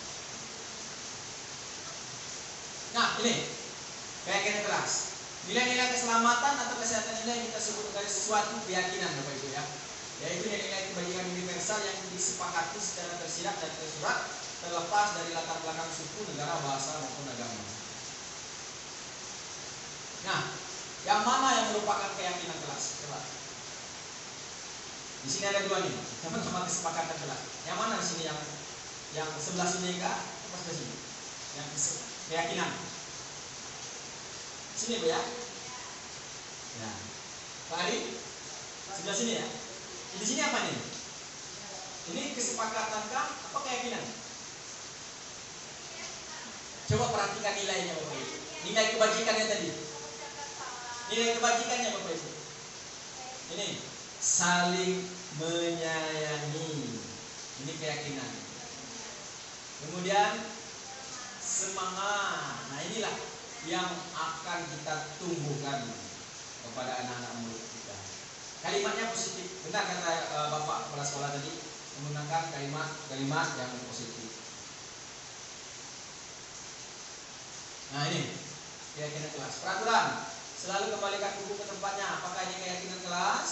Nah ini keyakinan kelas. Nilai-nilai keselamatan atau kesehatan ini kita sebut sebagai suatu keyakinan Bapak Ibu ya. Yaitu nilai-nilai kebajikan universal yang disepakati secara tersirat dan tersurat terlepas dari latar belakang suku, negara, bahasa maupun agama. Nah, yang mana yang merupakan keyakinan kelas? Coba. Di sini ada dua nih, sama-sama kesepakatan kelas. Yang mana di sini yang sebelah sini kah? Apa sebelah sini? Yang keyakinan. Sini Bu ya. Nah, Pak Ari, sebelah sini ya. Di sini apa nih? Ini kesepakatan kah? Apa keyakinan? Coba perhatikan nilainya Bapak Ibu. Nilai kebajikannya tadi. Nilai kebajikannya Bapak Ibu. Ini saling menyayangi. Ini keyakinan. Kemudian semangat. Nah, inilah yang akan kita tumbuhkan kepada anak-anak murid kita. Kalimatnya positif. Benar kata Bapak kepala sekolah tadi, menggunakan kalimat yang positif. Nah, ini keyakinan kelas. Peraturan, selalu kembalikan buku ke tempatnya. Apakah ini keyakinan kelas?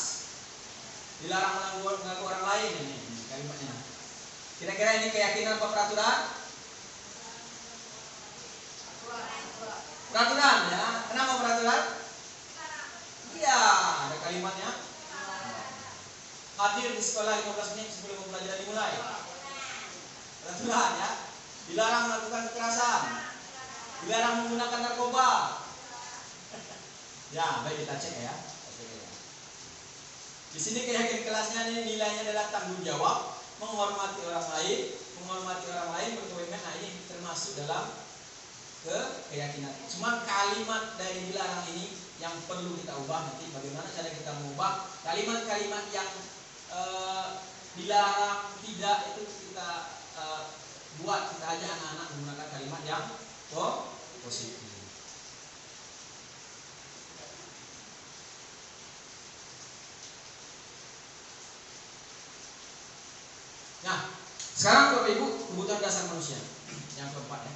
Dilarang mengganggu orang lain. Ini kalimatnya. Kira-kira ini keyakinan apa peraturan? Peraturan ya. Kenapa peraturan? Iya, ada kalimatnya. Hadir di sekolah 15 menit sebelum pembelajaran dimulai. Peraturan ya. Dilarang melakukan kekerasan. Dilarang menggunakan narkoba. Ya, baik kita cek ya. Di sini keyakinan kelasnya ini nilainya adalah tanggung jawab, menghormati orang lain berkomitmen. Nah, ini termasuk dalam keyakinan. Cuma kalimat dari dilarang ini yang perlu kita ubah. Nanti bagaimana cara kita mengubah kalimat-kalimat yang dilarang tidak itu kita buat, kita ajak anak-anak menggunakan kalimat yang positif. Nah, sekarang Bapak Ibu, kebutuhan dasar manusia yang keempat ya.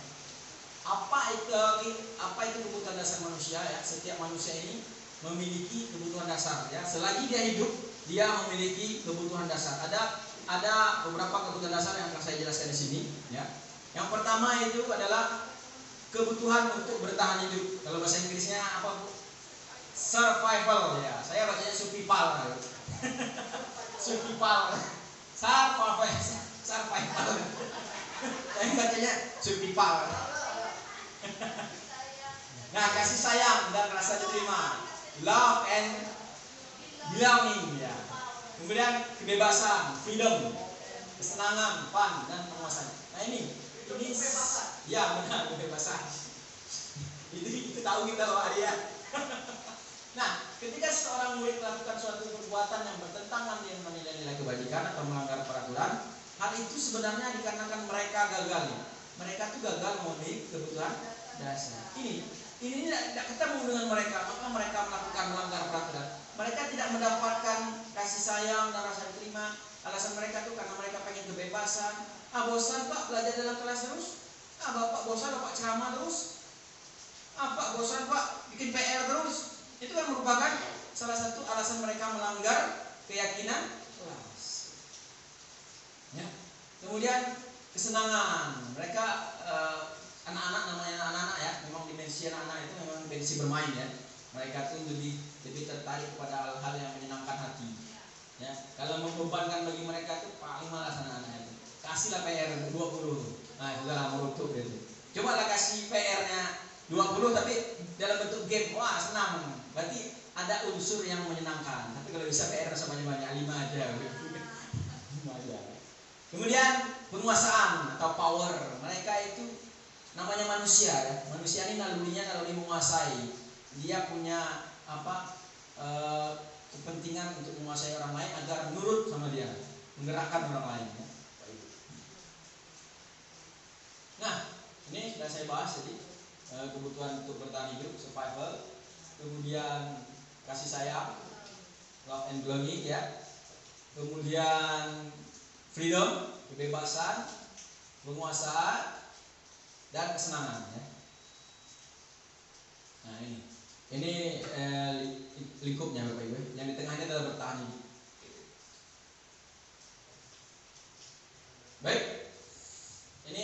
Apa itu kebutuhan dasar manusia ya? Setiap manusia ini memiliki kebutuhan dasar ya. Selagi dia hidup, dia memiliki kebutuhan dasar. Ada beberapa kebutuhan dasar yang akan saya jelaskan di sini ya. Yang pertama itu adalah kebutuhan untuk bertahan hidup. Kalau bahasa Inggrisnya apa Bu? Survival ya. Saya bacanya survival. Survival. Survival. Saya bacanya survival. Nah, kasih sayang dan rasa diterima, love and belonging ya. Kemudian kebebasan, freedom, kesenangan, fun dan penguasaan. Nah, ini ya benar, kebebasan. Itu tahu kita loh ya. Nah, ketika seorang murid melakukan suatu perbuatan yang bertentangan dengan nilai-nilai kebajikan atau melanggar peraturan, hal itu sebenarnya dikarenakan mereka gagal. Mereka tuh gagal memenuhi kebutuhan dasar. Ini tidak ketemu dengan mereka, maka mereka melakukan melanggar peraturan. Mereka tidak mendapatkan kasih sayang dan rasa diterima. Alasan mereka tuh karena mereka pengen kebebasan. Bosan Pak belajar dalam kelas terus. Bapak bosan Bapak ceramah terus. Pak bosan Pak bikin PR terus. Itu kan merupakan salah satu alasan mereka melanggar keyakinan kelas. Ya. Kemudian kesenangan. Mereka anak-anak, namanya anak-anak ya, memang dimensi anak-anak itu memang dimensi bermain ya. Mereka tuh lebih tertarik kepada hal-hal yang menyenangkan hati. Ya, kalau membebankan bagi mereka tuh paling malas anak-anak itu. Kasihlah PR 20. Nah, sudahlah merutuk gitu. Coba lah kasih PR-nya 20 tapi dalam bentuk game. Wah, senang. Berarti ada unsur yang menyenangkan. Tapi kalau bisa PR sebanyak-banyak 5 aja. 5 aja. Kemudian penguasaan atau power. Mereka itu namanya manusia ya. Manusia ini nalurinya naluri menguasai. Dia punya kepentingan untuk menguasai orang lain agar menurut sama dia, menggerakkan orang lain ya. Nah, ini sudah saya bahas tadi, kebutuhan untuk bertahan hidup, survival, kemudian kasih sayang, love and belonging ya. Kemudian freedom, kebebasan, penguasaan dan kesenangan ya. Nah, ini lingkupnya Bapak Ibu. Yang di tengahnya adalah bertahan hidup. Baik. Ini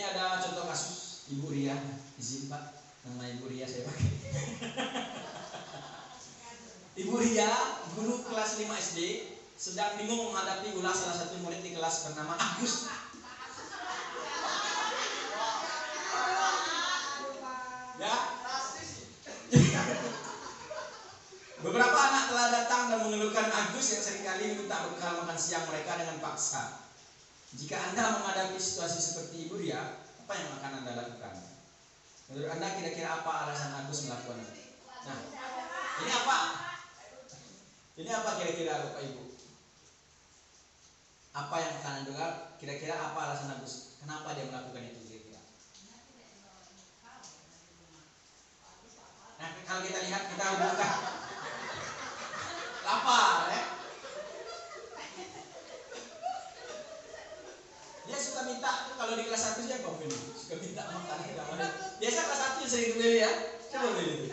Ibu Ria, izin Pak, nama Ibu Ria saya pakai. Ibu Ria, guru kelas 5 SD, sedang bingung menghadapi ulah salah satu murid di kelas bernama Agus. Ya. Beberapa anak telah datang dan mengeluhkan Agus yang seringkali minta bekal makan siang mereka dengan paksa. Jika Anda menghadapi situasi seperti Ibu Ria, apa yang akan Anda lakukan? Menurut Anda kira-kira apa alasan Agus melakukan itu? Nah, ini apa? Ini apa kira-kira Bapak Ibu? Apa yang akan Anda kira-kira apa alasan Agus? Kenapa dia melakukan itu kira-kira? Nah, kalau kita lihat kita hubungkan lapar ya. Dia suka minta kalau di kelas 1 dia komen, suka minta makan kita. Biasa kelas 1 sering beli ya. Coba beli itu.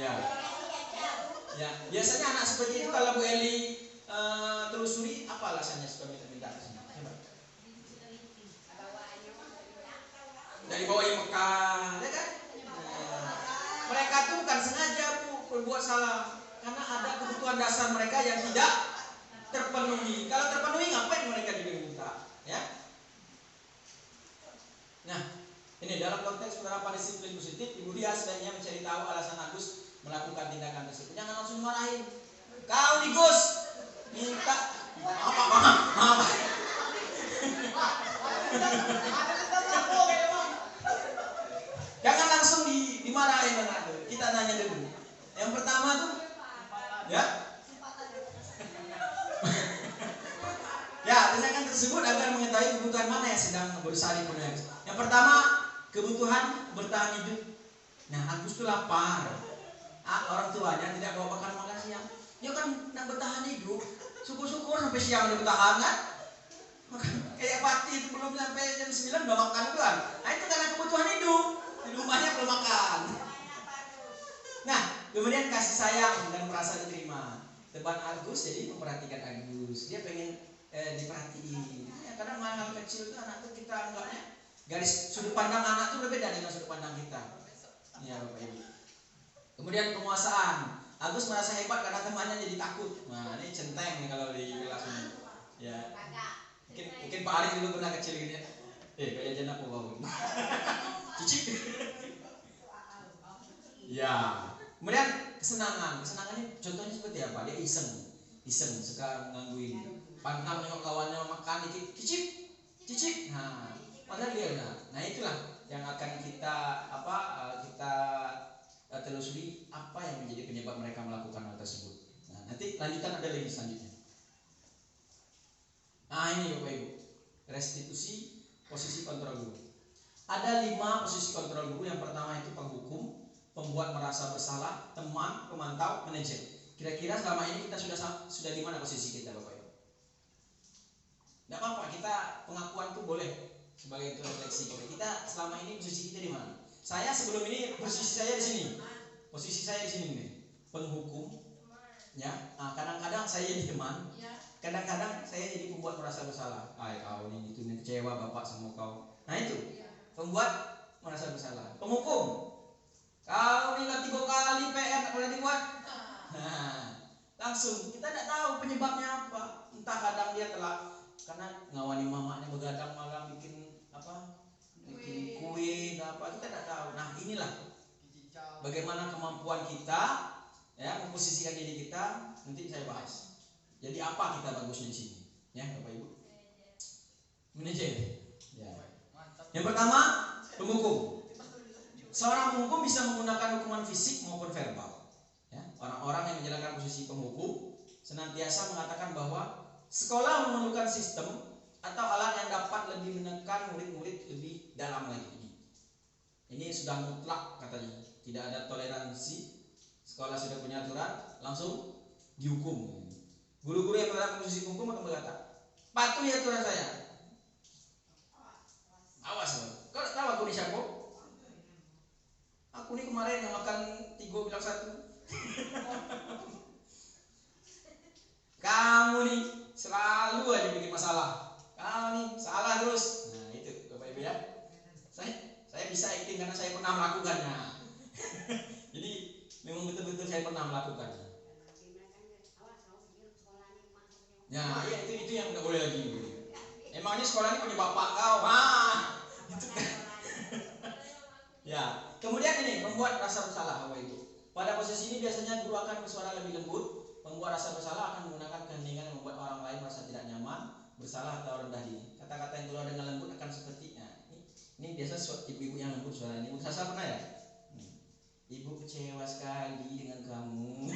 Ya. Ya, biasanya anak seperti itu kalau Bu Eli telusuri apa alasannya suka minta ke sini? Coba. Dari bawah yang Mekah, ya kan? Mereka tuh bukan sengaja Bu berbuat salah, karena ada kebutuhan dasar mereka yang tidak terpenuhi. Kalau terpenuhi ngapain mereka juga minta? Ya. Nah, ini dalam konteks penerapan disiplin positif, Ibu Ria sebaiknya mencari tahu alasan Agus melakukan tindakan tersebut. Jangan langsung marahin. Kau nih Gus, minta apa? Jangan langsung dimarahin anak itu. Kita nanya dulu. Yang pertama tuh, ya. Ya, tindakan tersebut agar mengetahui kebutuhan mana yang sedang berusaha dipenuhi. Yang pertama, kebutuhan bertahan hidup. Nah, Agus tuh lapar. Orang tuanya tidak bawa makan siang. Dia kan nak bertahan hidup. Syukur-syukur sampai siang udah bertahan kan? Kayak Pati itu belum sampai jam 9 udah makan kan? Nah, itu karena kebutuhan hidup. Di rumahnya belum makan. Nah, kemudian kasih sayang dan merasa diterima. Teman Agus jadi memperhatikan Agus. Dia pengen diperhatiin. Ya, karena hal kecil itu anak tuh kita anggapnya garis sudut pandang anak tuh berbeda dengan sudut pandang kita. Ya, Bapak Ibu. Kemudian penguasaan. Agus merasa hebat karena temannya jadi takut. Nah, ini centeng nih kalau di kelas ini. Ya. Mungkin Pak Arif dulu pernah kecil gitu ya. Kayak jenap bau. Cicip. Ya. Kemudian kesenangan. Kesenangan ini contohnya seperti apa? Dia iseng suka menggangguin. Pantang nengok kawannya makan dikit, cicip. Nah, padahal dia nah itulah yang akan kita telusuri apa yang menjadi penyebab mereka melakukan hal tersebut. Nah, nanti lanjutan ada lagi selanjutnya. Nah, ini Bapak Ibu, restitusi posisi kontrol guru. Ada 5 posisi kontrol guru. Yang pertama itu penghukum, pembuat merasa bersalah, teman, pemantau, manajer. Kira-kira selama ini kita sudah di mana posisi kita, Bapak Ibu? Tidak apa-apa, kita pengakuan itu boleh sebagai itu refleksi kita. Kita selama ini posisi kita di mana? Saya sebelum ini posisi saya di sini. Posisi saya di sini nih, penghukum. Ya, kadang-kadang saya jadi teman. Kadang-kadang saya jadi pembuat merasa bersalah. Kau ini gitu, kecewa bapak sama kau. Nah itu, pembuat merasa bersalah. Penghukum. Kau ini 3 kali PR tak pernah dibuat. Nah, langsung kita tidak tahu penyebabnya apa. Entah kadang dia telah karena ngawani mamanya begadang malam bikin kue apa kita tidak tahu. Nah, inilah bagaimana kemampuan kita ya memposisikan diri kita, nanti saya bahas. Jadi apa kita bagusnya di sini? Ya, Bapak Ibu. Manajer. Ya. Yang pertama, penghukum. Seorang penghukum bisa menggunakan hukuman fisik maupun verbal. Ya, orang-orang yang menjalankan posisi penghukum senantiasa mengatakan bahwa sekolah memerlukan sistem atau alat yang dapat lebih menekan murid-murid lebih dalam lagi. Ini sudah mutlak katanya. Tidak ada toleransi. Sekolah sudah punya aturan, langsung dihukum. Guru-guru yang menerapkan posisi hukum akan berkata, patuhi aturan saya. Awas loh. Kau tahu aku ini siapa? Aku ini kemarin yang makan 3 bilang 1. Kamu nih selalu aja bikin masalah. Kamu nih salah terus. Nah itu Bapak Ibu ya. Saya pernah melakukannya. Ya, iya itu yang nggak boleh lagi. Emangnya sekolah ini punya bapak kau? Itu kan. Ya, kemudian ini membuat rasa bersalah, Bapak Ibu. Pada posisi ini biasanya guru akan bersuara lebih lembut. Membuat rasa bersalah akan menggunakan keheningan yang membuat orang lain merasa tidak nyaman, bersalah atau rendah diri. Kata-kata yang keluar dengan lembut akan seperti ini biasa ibu-ibu yang lembut suara ini. Ibu Sasa pernah ya? Ibu kecewa sekali dengan kamu.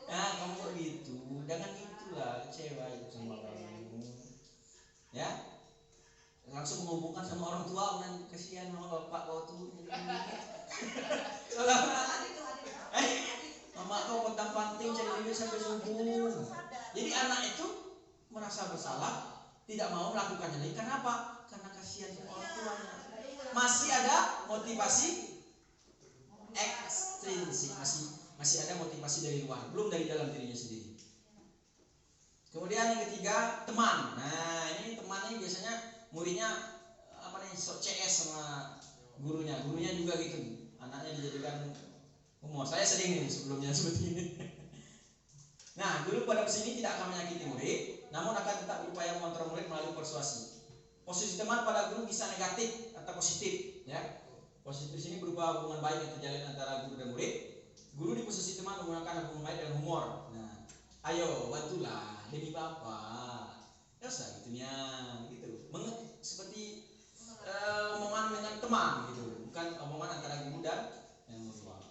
Nah, kamu kok gitu? Jangan gitulah, kecewa itu sama kamu. Ya, langsung menghubungkan sama orang tua, dan kasihan sama bapak kau tuh. Mama kau kontang panting cari duit sampai subuh. Jadi anak itu merasa bersalah, tidak mau melakukannya lagi. Kenapa? Karena kasihan sama orang tuanya. Masih ada motivasi ekstrinsik, masih ada motivasi dari luar, belum dari dalam dirinya sendiri. Kemudian yang ketiga, teman. Nah, ini teman ini biasanya muridnya sok CS sama gurunya. Gurunya juga gitu. Anaknya dijadikan humor. Saya sering nih sebelumnya seperti ini. Nah, guru pada kesini tidak akan menyakiti murid, namun akan tetap berupaya mengontrol murid melalui persuasi. Posisi teman pada guru bisa negatif atau positif, ya. Positif sini berupa hubungan baik yang terjalin antara guru dan murid. Guru di posisi teman menggunakan hubungan baik dan humor. Nah, ayo bantulah demi bapak. Biasa gitunya, gitu. Seperti omongan dengan teman gitu, bukan omongan antara guru dan murid.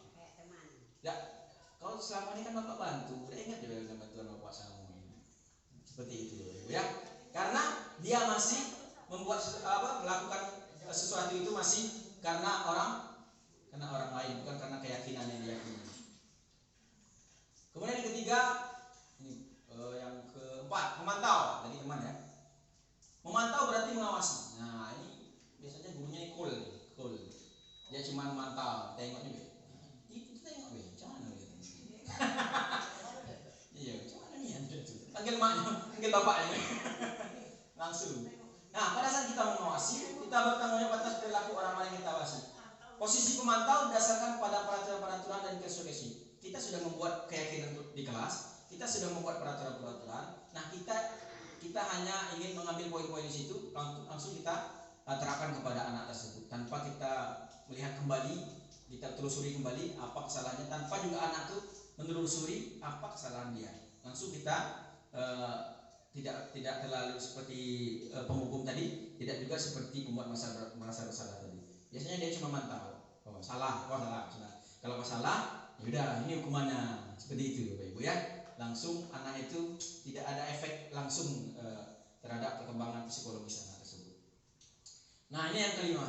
Ya, kalau selama ini kan bapak bantu, udah ingat juga dengan bantuan bapak sama ini. Seperti itu, ya. Karena dia masih melakukan sesuatu itu masih karena orang lain, bukan karena keyakinan yang diyakini. Kemudian yang ketiga, ini yang keempat, memantau. Tadi teman ya. Memantau berarti mengawasi. Nah, ini biasanya gurunya cool. Dia cuma memantau, tengoknya be. Itu tengok be, macam mana gitu. Iya, macam mana nih Andre itu? Panggil maknya, panggil bapaknya. Langsung. Nah, pada saat kita mengawasi, kita bertanggung jawab atas perilaku orang lain yang kita awasi. Posisi pemantau berdasarkan pada peraturan-peraturan dan konsekuensi. Kita sudah membuat keyakinan di kelas, kita sudah membuat peraturan-peraturan. Nah, kita hanya ingin mengambil poin-poin di situ, langsung kita terapkan kepada anak tersebut tanpa kita melihat kembali, kita telusuri kembali apa kesalahannya, tanpa juga anak itu menelusuri apa kesalahan dia. Langsung kita tidak terlalu seperti penghukum tadi, tidak juga seperti membuat merasa bersalah tadi. Biasanya dia cuma mantau, salah. Kalau salah, ya udah ini hukumannya, seperti itu Bapak Ibu ya. Langsung anak itu tidak ada efek langsung terhadap perkembangan psikologis anak tersebut. Nah, ini yang kelima.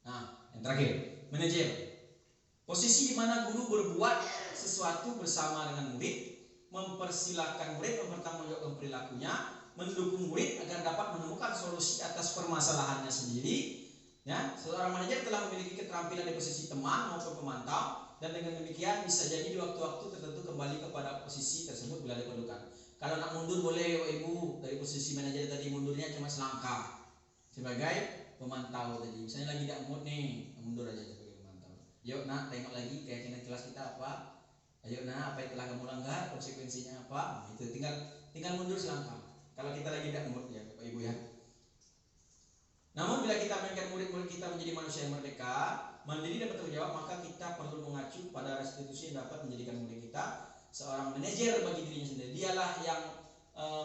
Nah, yang terakhir, manajer. Posisi di mana guru berbuat sesuatu bersama dengan murid, mempersilahkan murid mempertanggungjawabkan perilakunya, mendukung murid agar dapat menemukan solusi atas permasalahannya sendiri. Ya, seorang manajer telah memiliki keterampilan di posisi teman maupun pemantau, dan dengan demikian bisa jadi di waktu-waktu tertentu kembali kepada posisi tersebut bila diperlukan. Kalau nak mundur boleh Ibu dari posisi manajer tadi, mundurnya cuma selangkah sebagai pemantau tadi. Misalnya lagi tidak mood nih, mundur aja sebagai pemantau. Yuk nak tengok lagi keyakinan kelas kita apa. Ayo nah, apa yang telah kamu langgar, konsekuensinya apa? Itu tinggal mundur selangkah. Kalau kita lagi tidak mood ya Bapak Ibu ya. Namun bila kita menginginkan murid-murid kita menjadi manusia yang merdeka, mandiri dan bertanggung jawab, maka kita perlu mengacu pada restitusi yang dapat menjadikan murid kita seorang manajer bagi dirinya sendiri. Dialah yang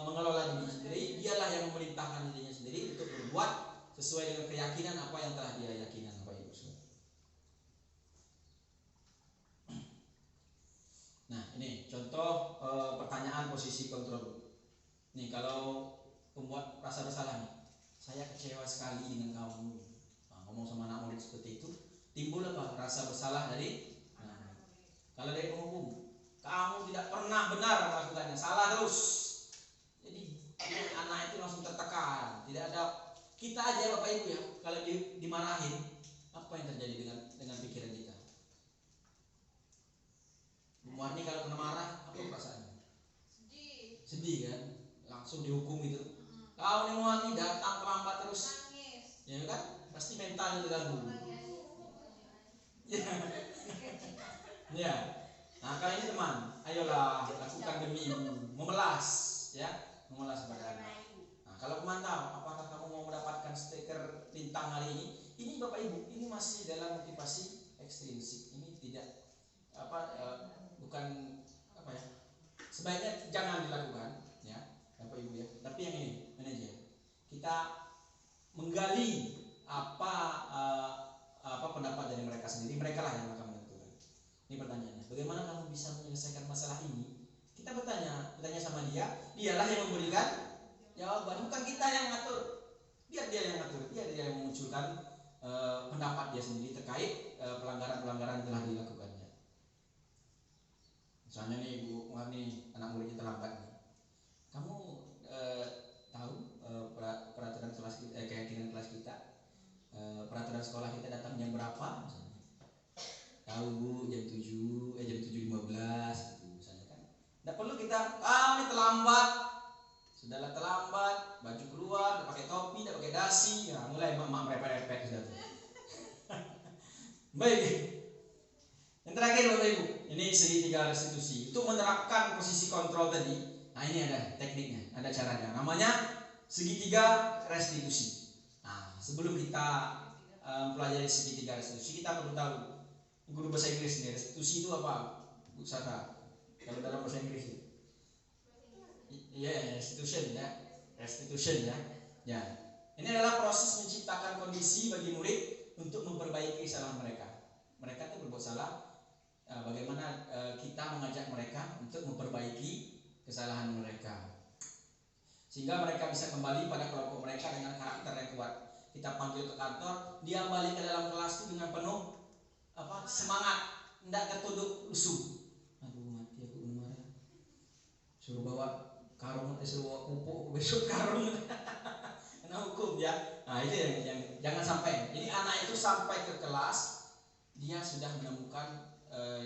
mengelola dirinya sendiri, dialah yang memerintahkan dirinya sendiri untuk berbuat sesuai dengan keyakinan apa yang telah dia yakinan, Bapak Ibu. Nah, ini contoh pertanyaan posisi kontrol. Nih, kalau pembuat rasa bersalah nih, saya kecewa sekali dengan kamu. Nah, ngomong sama anak murid seperti itu, timbul apa? Rasa bersalah dari. Nah, kalau dari penghukum, kamu tidak pernah benar melakukannya, salah terus. Jadi anak itu langsung tertekan. Tidak ada, kita aja Bapak Ibu ya, kalau dimarahin, apa yang terjadi dengan pikiran kita? Bu Marni kalau kena marah, apa perasaannya? Sedih kan? Langsung dihukum itu. Kau nih Marni datang terlambat terus. Ya kan? Pasti mentalnya terganggu. Ya. Nah, kali ini teman, ayolah lakukan demi ibu, memelas, ya, memelas pada anak. Nah, kalau pemantau, apakah kamu mau mendapatkan stiker lintang hari ini? Ini Bapak Ibu, ini masih dalam motivasi ekstrinsik. Ini tidak bukan apa ya? Sebaiknya jangan dilakukan, ya, Bapak Ibu ya. Tapi yang ini aja. Kita menggali apa pendapat dari mereka sendiri. Mereka lah yang akan menentukan. Ini pertanyaannya, bagaimana kamu bisa menyelesaikan masalah ini? Kita bertanya sama dialah yang memberikan jawaban, bukan kita yang ngatur. Biar dia yang ngatur, biar dia yang memunculkan pendapat dia sendiri terkait pelanggaran-pelanggaran yang telah dilakukannya. Misalnya nih Bu Marni, anak muridnya terlambat nih. Kamu tahu peraturan kelas kita, keyakinan kelas kita, peraturan sekolah kita datang jam berapa? Misalnya. Tahu Bu, jam 7:15 gitu misalnya kan. Tidak perlu kita kami terlambat. Sudahlah terlambat, baju keluar, tidak pakai topi, tidak pakai dasi, ya mulai mak merepet-repet sudah tuh. Baik. Yang terakhir Bapak Ibu, ini segitiga restitusi. Itu menerapkan posisi kontrol tadi. Nah, ini ada tekniknya, ada caranya. Namanya segitiga restitusi. Nah, sebelum kita pelajari segitiga restitusi, kita perlu tahu guru bahasa Inggris nih, restitusi itu apa? Bu Saka, kalau dalam bahasa Inggris ya, restitution ya, restitution ya. Ya, ini adalah proses menciptakan kondisi bagi murid untuk memperbaiki kesalahan mereka. Mereka itu berbuat salah, bagaimana kita mengajak mereka untuk memperbaiki kesalahan mereka, sehingga mereka bisa kembali pada kelompok mereka dengan karakter yang kuat. Kita panggil ke kantor, dia balik ke dalam kelas itu dengan penuh semangat, tidak tertunduk lusuh. Aduh mati aku marah. Suruh bawa karung, suruh bawa pupuk besok karung. Kena hukum ya. Nah itu yang jangan sampai. Jadi anak itu sampai ke kelas dia sudah menemukan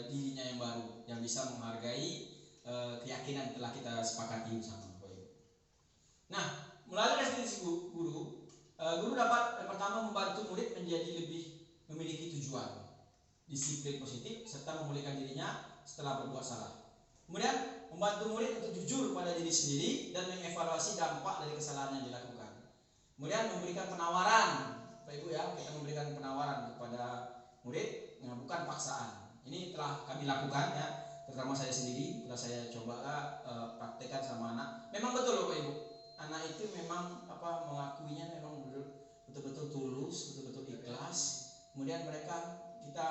dirinya yang baru, yang bisa menghargai keyakinan telah kita sepakati bersama. Nah, melalui restitusi guru dapat yang pertama membantu murid menjadi lebih memiliki tujuan, disiplin positif, serta memulihkan dirinya setelah berbuat salah. Kemudian membantu murid untuk jujur pada diri sendiri dan mengevaluasi dampak dari kesalahan yang dilakukan. Kemudian memberikan penawaran, Bapak Ibu ya, kita memberikan penawaran kepada murid, bukan paksaan. Ini telah kami lakukan ya, terutama saya sendiri, telah saya coba praktekkan sama anak. Memang betul Bapak Ibu, anak itu memang mengakuinya memang betul-betul tulus, betul-betul ikhlas. Kemudian mereka kita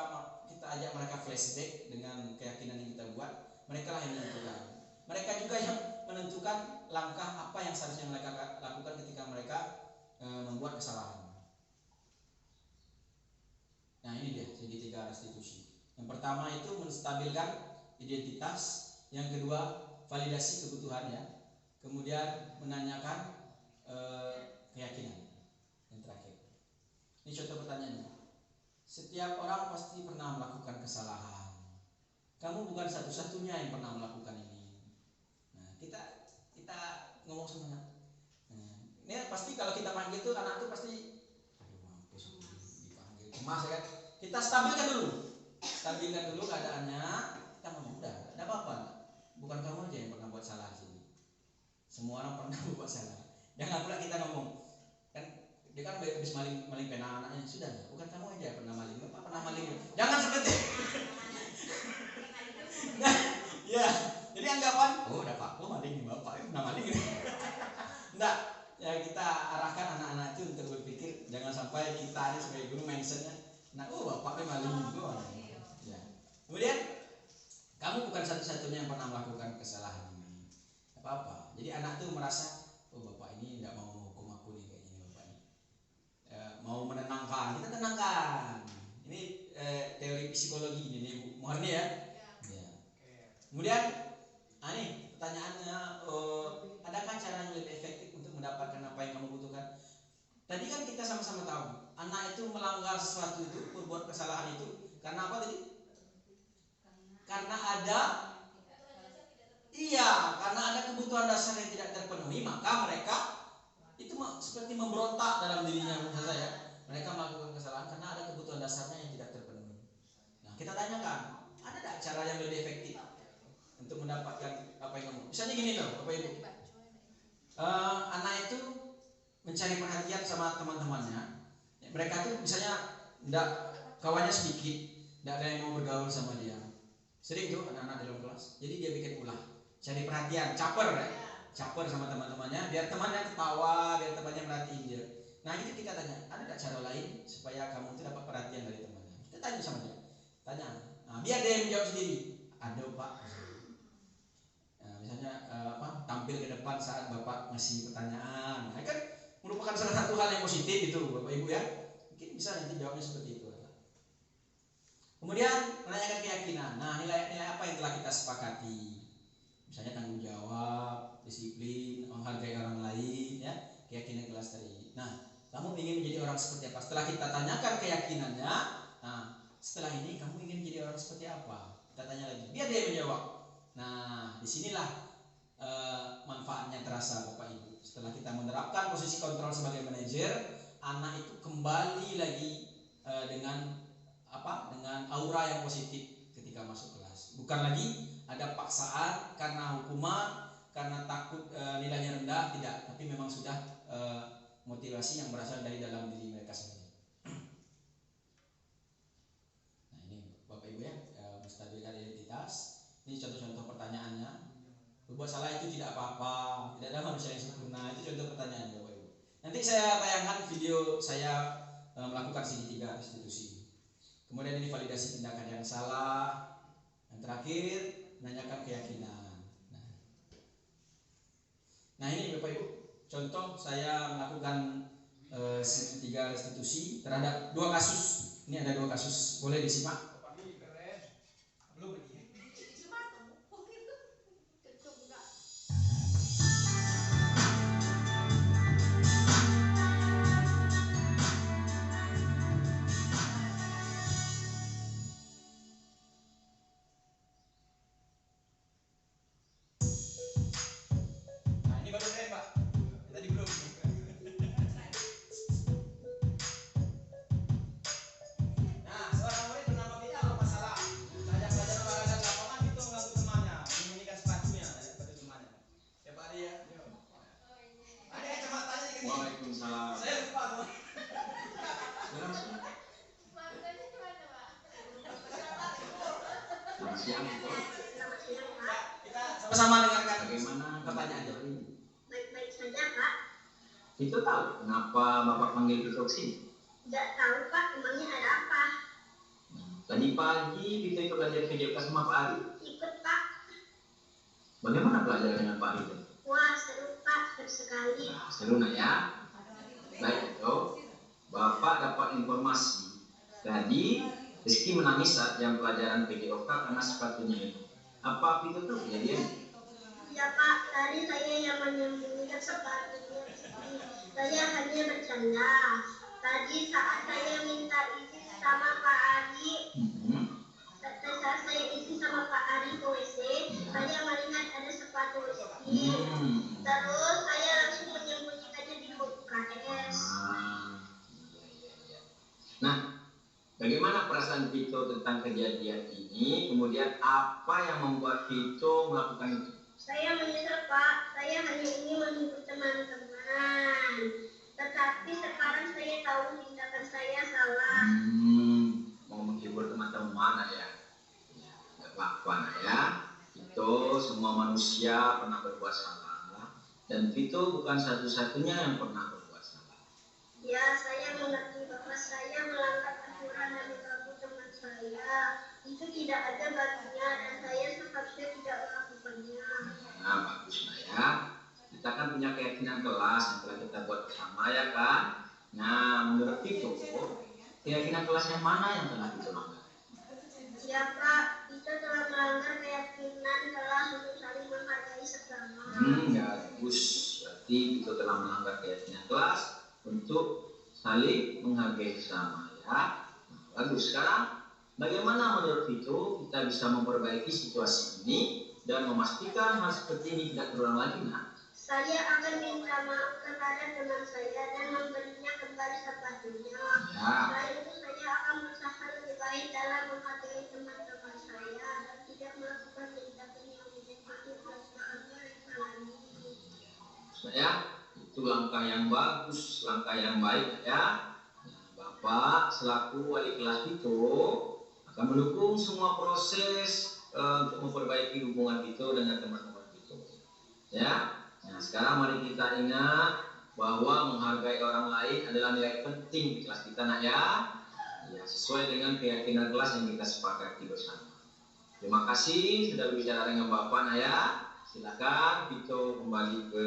ajak mereka flashback dengan keyakinan yang kita buat. Mereka lah yang menentukan. Mereka juga yang menentukan langkah apa yang seharusnya mereka lakukan ketika mereka membuat kesalahan. Nah ini dia segitiga restitusi. Yang pertama itu menstabilkan identitas. Yang kedua validasi kebutuhan ya. Kemudian menanyakan keyakinan. Yang terakhir. Ini contoh pertanyaannya. Setiap orang pasti pernah melakukan kesalahan. Kamu bukan satu-satunya yang pernah melakukan ini. Nah, kita ngomong sama anak. Nah, ini pasti kalau kita panggil tuh anak tuh pasti, aduh mampus dipanggil. Cemas ya kan? Kita stabilkan dulu keadaannya. Kita ngomong udah, ada apa-apa. Bukan kamu aja yang pernah buat salah di sini. Semua orang pernah buat salah. Jangan pula kita ngomong kan. Dia kan habis maling pena anaknya, sudah bukan kamu aja pernah maling, Bapak pernah maling. Jangan seperti nah, ya, jadi anggapan, oh udah Pak, maling Bapak pernah maling. Enggak, ya kita arahkan anak-anak itu untuk berpikir, jangan sampai kita ini sebagai guru mentionnya, nah Bapak maling juga. Ya. Kemudian kamu bukan satu-satunya yang pernah melakukan kesalahan ini. Apa-apa. Jadi anak tuh merasa, oh Bapak ini tidak mau menghukum aku nih kayak gini Bapak ini. Mau menenangkan, kita tenangkan. Ini teori psikologi ini Bu Muharni ya. Ya. Kemudian, nih pertanyaannya, adakah cara yang lebih efektif untuk mendapatkan apa yang kamu butuhkan? Tadi kan kita sama-sama tahu, anak itu melanggar sesuatu itu, berbuat kesalahan itu, karena apa tadi? Karena ada kebutuhan dasar yang tidak terpenuhi, maka mereka itu seperti memberontak dalam dirinya. Menurut saya, mereka melakukan kesalahan karena ada kebutuhan dasarnya yang tidak terpenuhi. kita tanyakan, ada nggak cara yang lebih efektif untuk mendapatkan apa yang kamu? Misalnya gini loh, Bapak Ibu. Anak itu mencari perhatian sama teman-temannya. Mereka tuh misalnya kawannya sedikit, tidak ada yang mau bergaul sama dia. Sering tuh anak-anak dalam kelas. Jadi dia bikin ulah, cari perhatian, caper ya. Caper sama teman-temannya, biar temannya ketawa, biar temannya merhatiin dia. Nah itu kita tanya, ada nggak cara lain supaya kamu itu dapat perhatian dari temannya? Kita tanya sama dia, tanya. Nah, biar dia yang menjawab sendiri. Ada Pak. Nah, misalnya tampil ke depan saat Bapak ngasih pertanyaan. Nah, kan merupakan salah satu hal yang positif itu Bapak Ibu ya. Mungkin bisa nanti jawabnya seperti itu. Kemudian menanyakan keyakinan. Nah, nilai-nilai apa yang telah kita sepakati? Misalnya tanggung jawab, disiplin, menghargai orang lain, ya, keyakinan kelas tadi. Nah, kamu ingin menjadi orang seperti apa? Setelah kita tanyakan keyakinannya, nah, setelah ini kamu ingin menjadi orang seperti apa? Kita tanya lagi, biar dia menjawab. Nah, disinilah manfaatnya terasa Bapak Ibu. Setelah kita menerapkan posisi kontrol sebagai manajer, anak itu kembali lagi dengan aura yang positif ketika masuk kelas. Bukan lagi ada paksaan karena hukuman, karena takut nilainya rendah, tidak. Tapi memang sudah motivasi yang berasal dari dalam diri mereka sendiri. Nah ini Bapak Ibu ya, menstabilkan identitas. Ini contoh-contoh pertanyaannya. Berbuat salah itu tidak apa-apa, tidak ada manusia yang sempurna. Itu contoh pertanyaan Bapak Ibu. Nanti saya tayangkan video saya melakukan segitiga restitusi. Kemudian ini validasi tindakan yang salah. Yang terakhir menanyakan keyakinan. Nah ini Bapak Ibu, contoh saya melakukan segitiga restitusi terhadap 2 kasus. Ini ada 2 kasus, boleh disimak. Belum begini. Waalaikumsalam. Saya lupa. Makanya gimana, Pak? Selamat siang. Kita sama-sama dengarkan Bagaimana pertanyaannya. Baik-baik saja, Pak. Itu tahu kenapa Bapak panggil Vito sini? Tidak tahu, Pak. Emangnya ada apa? Tadi pagi Vito ikut belajar video sama Pak Ari. Ikut, Pak. Bagaimana pelajaran dengan Pak Ari? Wah, seru, Pak. Seru sekali. Nah, seru nak ya. Baik Vito, Bapak dapat informasi. Tadi Rizky menangis saat jam pelajaran PJOK karena sepatunya itu. Apa Vito tuh kejadian? Ya, Pak. Tadi saya yang menyembunyikan sepatunya. Saya hanya bercanda. Tadi saat saya minta izin sama Pak Ari, saat saya izin sama Pak Ari ke WC, saya melihat ada sepatu Rizky. Terus saya langsung menyembunyikannya di buku KS. Nah, bagaimana perasaan Vito tentang kejadian ini? Kemudian apa yang membuat Vito melakukan itu? Saya menyesal, Pak. Saya hanya ingin menghibur teman-teman. Tetapi sekarang saya tahu tindakan saya salah. Mau menghibur teman-teman ya? Gak apa-apa nak ya. Vito, semua manusia pernah berbuat salah. Dan Vito bukan satu-satunya yang pernah berbuat salah. Ya, saya mengerti bahwa saya melanggar aturan dan mengganggu teman saya. Itu tidak ada baginya dan saya seharusnya tidak melakukannya. Nah, bagus nak ya. Kita kan punya keyakinan kelas yang telah kita buat bersama ya kan. Nah, menurut Vito, keyakinan kelas yang mana yang telah Vito langgar? Ya, Pak. Kita telah melanggar keyakinan kelas untuk saling menghargai sesama. Ya, bagus. Berarti Vito telah melanggar keyakinan kelas untuk saling menghargai sesama ya. Nah, bagus. Sekarang bagaimana menurut Vito kita bisa memperbaiki situasi ini dan memastikan hal seperti ini tidak terulang lagi? Nah, Saya akan minta maaf kepada teman saya dan memberinya kembali sepatunya. Ya. Selain itu saya akan berusaha lebih baik dalam menghargai teman-teman saya dan tidak melakukan tindakan yang menyakiti perasaan mereka lagi. Ya, itu langkah yang bagus, langkah yang baik ya. Bapak selaku wali kelas itu akan mendukung semua proses untuk memperbaiki hubungan itu dengan teman-teman itu. Ya, nah sekarang mari kita ingat bahwa menghargai orang lain adalah nilai penting di kelas kita nak ya. Ya, sesuai dengan keyakinan kelas yang kita sepakati bersama. Terima kasih sudah berbicara dengan Bapak nak ya. Silakan Vito kembali ke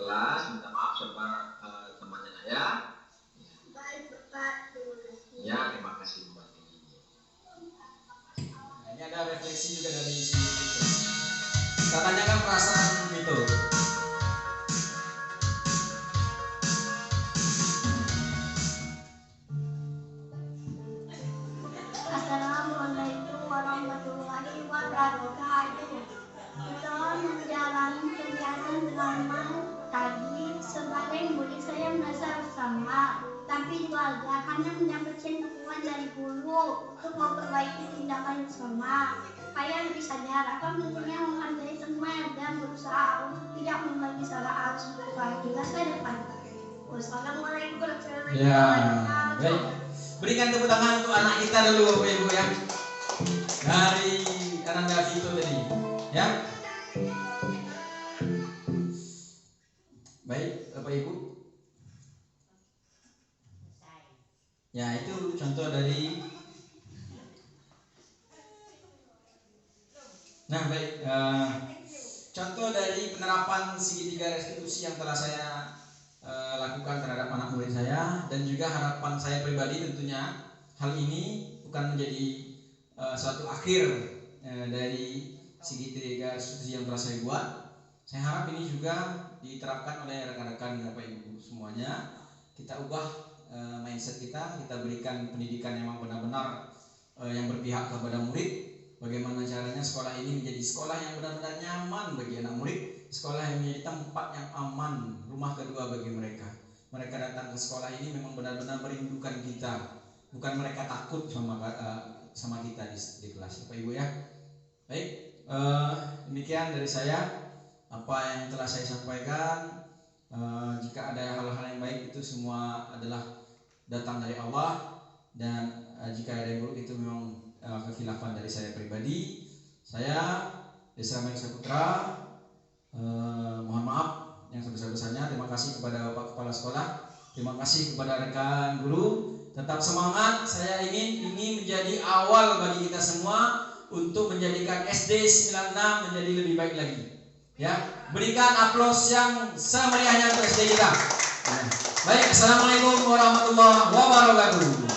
kelas, minta maaf sama temannya nak ya. Baik Bapak, terima kasih. Ya, terima kasih Bapak. Ini ada refleksi juga dari si Vito. Kita tanyakan perasaan Vito. Assalamualaikum warahmatullahi wabarakatuh. Setelah menjalani kegiatan drama tadi, sebagai murid saya merasa sama, tapi juga hanya mendapatkan dukungan dari guru untuk memperbaiki tindakan sama. Saya lebih sadar akan pentingnya menghargai teman dan berusaha untuk tidak membagi salah arus kepada kelas ke depan. Wassalamualaikum warahmatullahi wabarakatuh. Baik. Berikan tepuk tangan untuk anak kita dulu Bapak Ibu ya. Dari Ananda Vito tadi, ya. Baik, Bapak Ibu. Ya, itu contoh dari. Nah, baik. Contoh dari penerapan segitiga restitusi yang telah saya lakukan terhadap anak murid saya, dan juga harapan saya pribadi tentunya hal ini bukan menjadi suatu akhir dari segitiga restitusi yang telah saya buat. Saya harap ini juga diterapkan oleh rekan-rekan Bapak Ibu semuanya. Kita ubah mindset kita berikan pendidikan yang benar-benar yang berpihak kepada murid. Bagaimana caranya sekolah ini menjadi sekolah yang benar-benar nyaman bagi anak murid, sekolah yang menjadi tempat yang aman, rumah kedua bagi mereka. Mereka datang ke sekolah ini memang benar-benar merindukan kita, bukan mereka takut sama kita di kelas, Bapak Ibu ya. Baik, demikian dari saya apa yang telah saya sampaikan. Jika ada hal-hal yang baik itu semua adalah datang dari Allah, dan jika ada yang buruk itu memang kekhilafan dari saya pribadi. Saya Desa Manik Saputra, mohon maaf yang sebesar-besarnya. Terima kasih kepada Bapak Kepala Sekolah, terima kasih kepada rekan guru. Tetap semangat. Saya ingin ini menjadi awal bagi kita semua untuk menjadikan SD 96 menjadi lebih baik lagi. Ya, berikan aplaus yang semeriahnya untuk SD kita. Baik, assalamualaikum warahmatullahi wabarakatuh.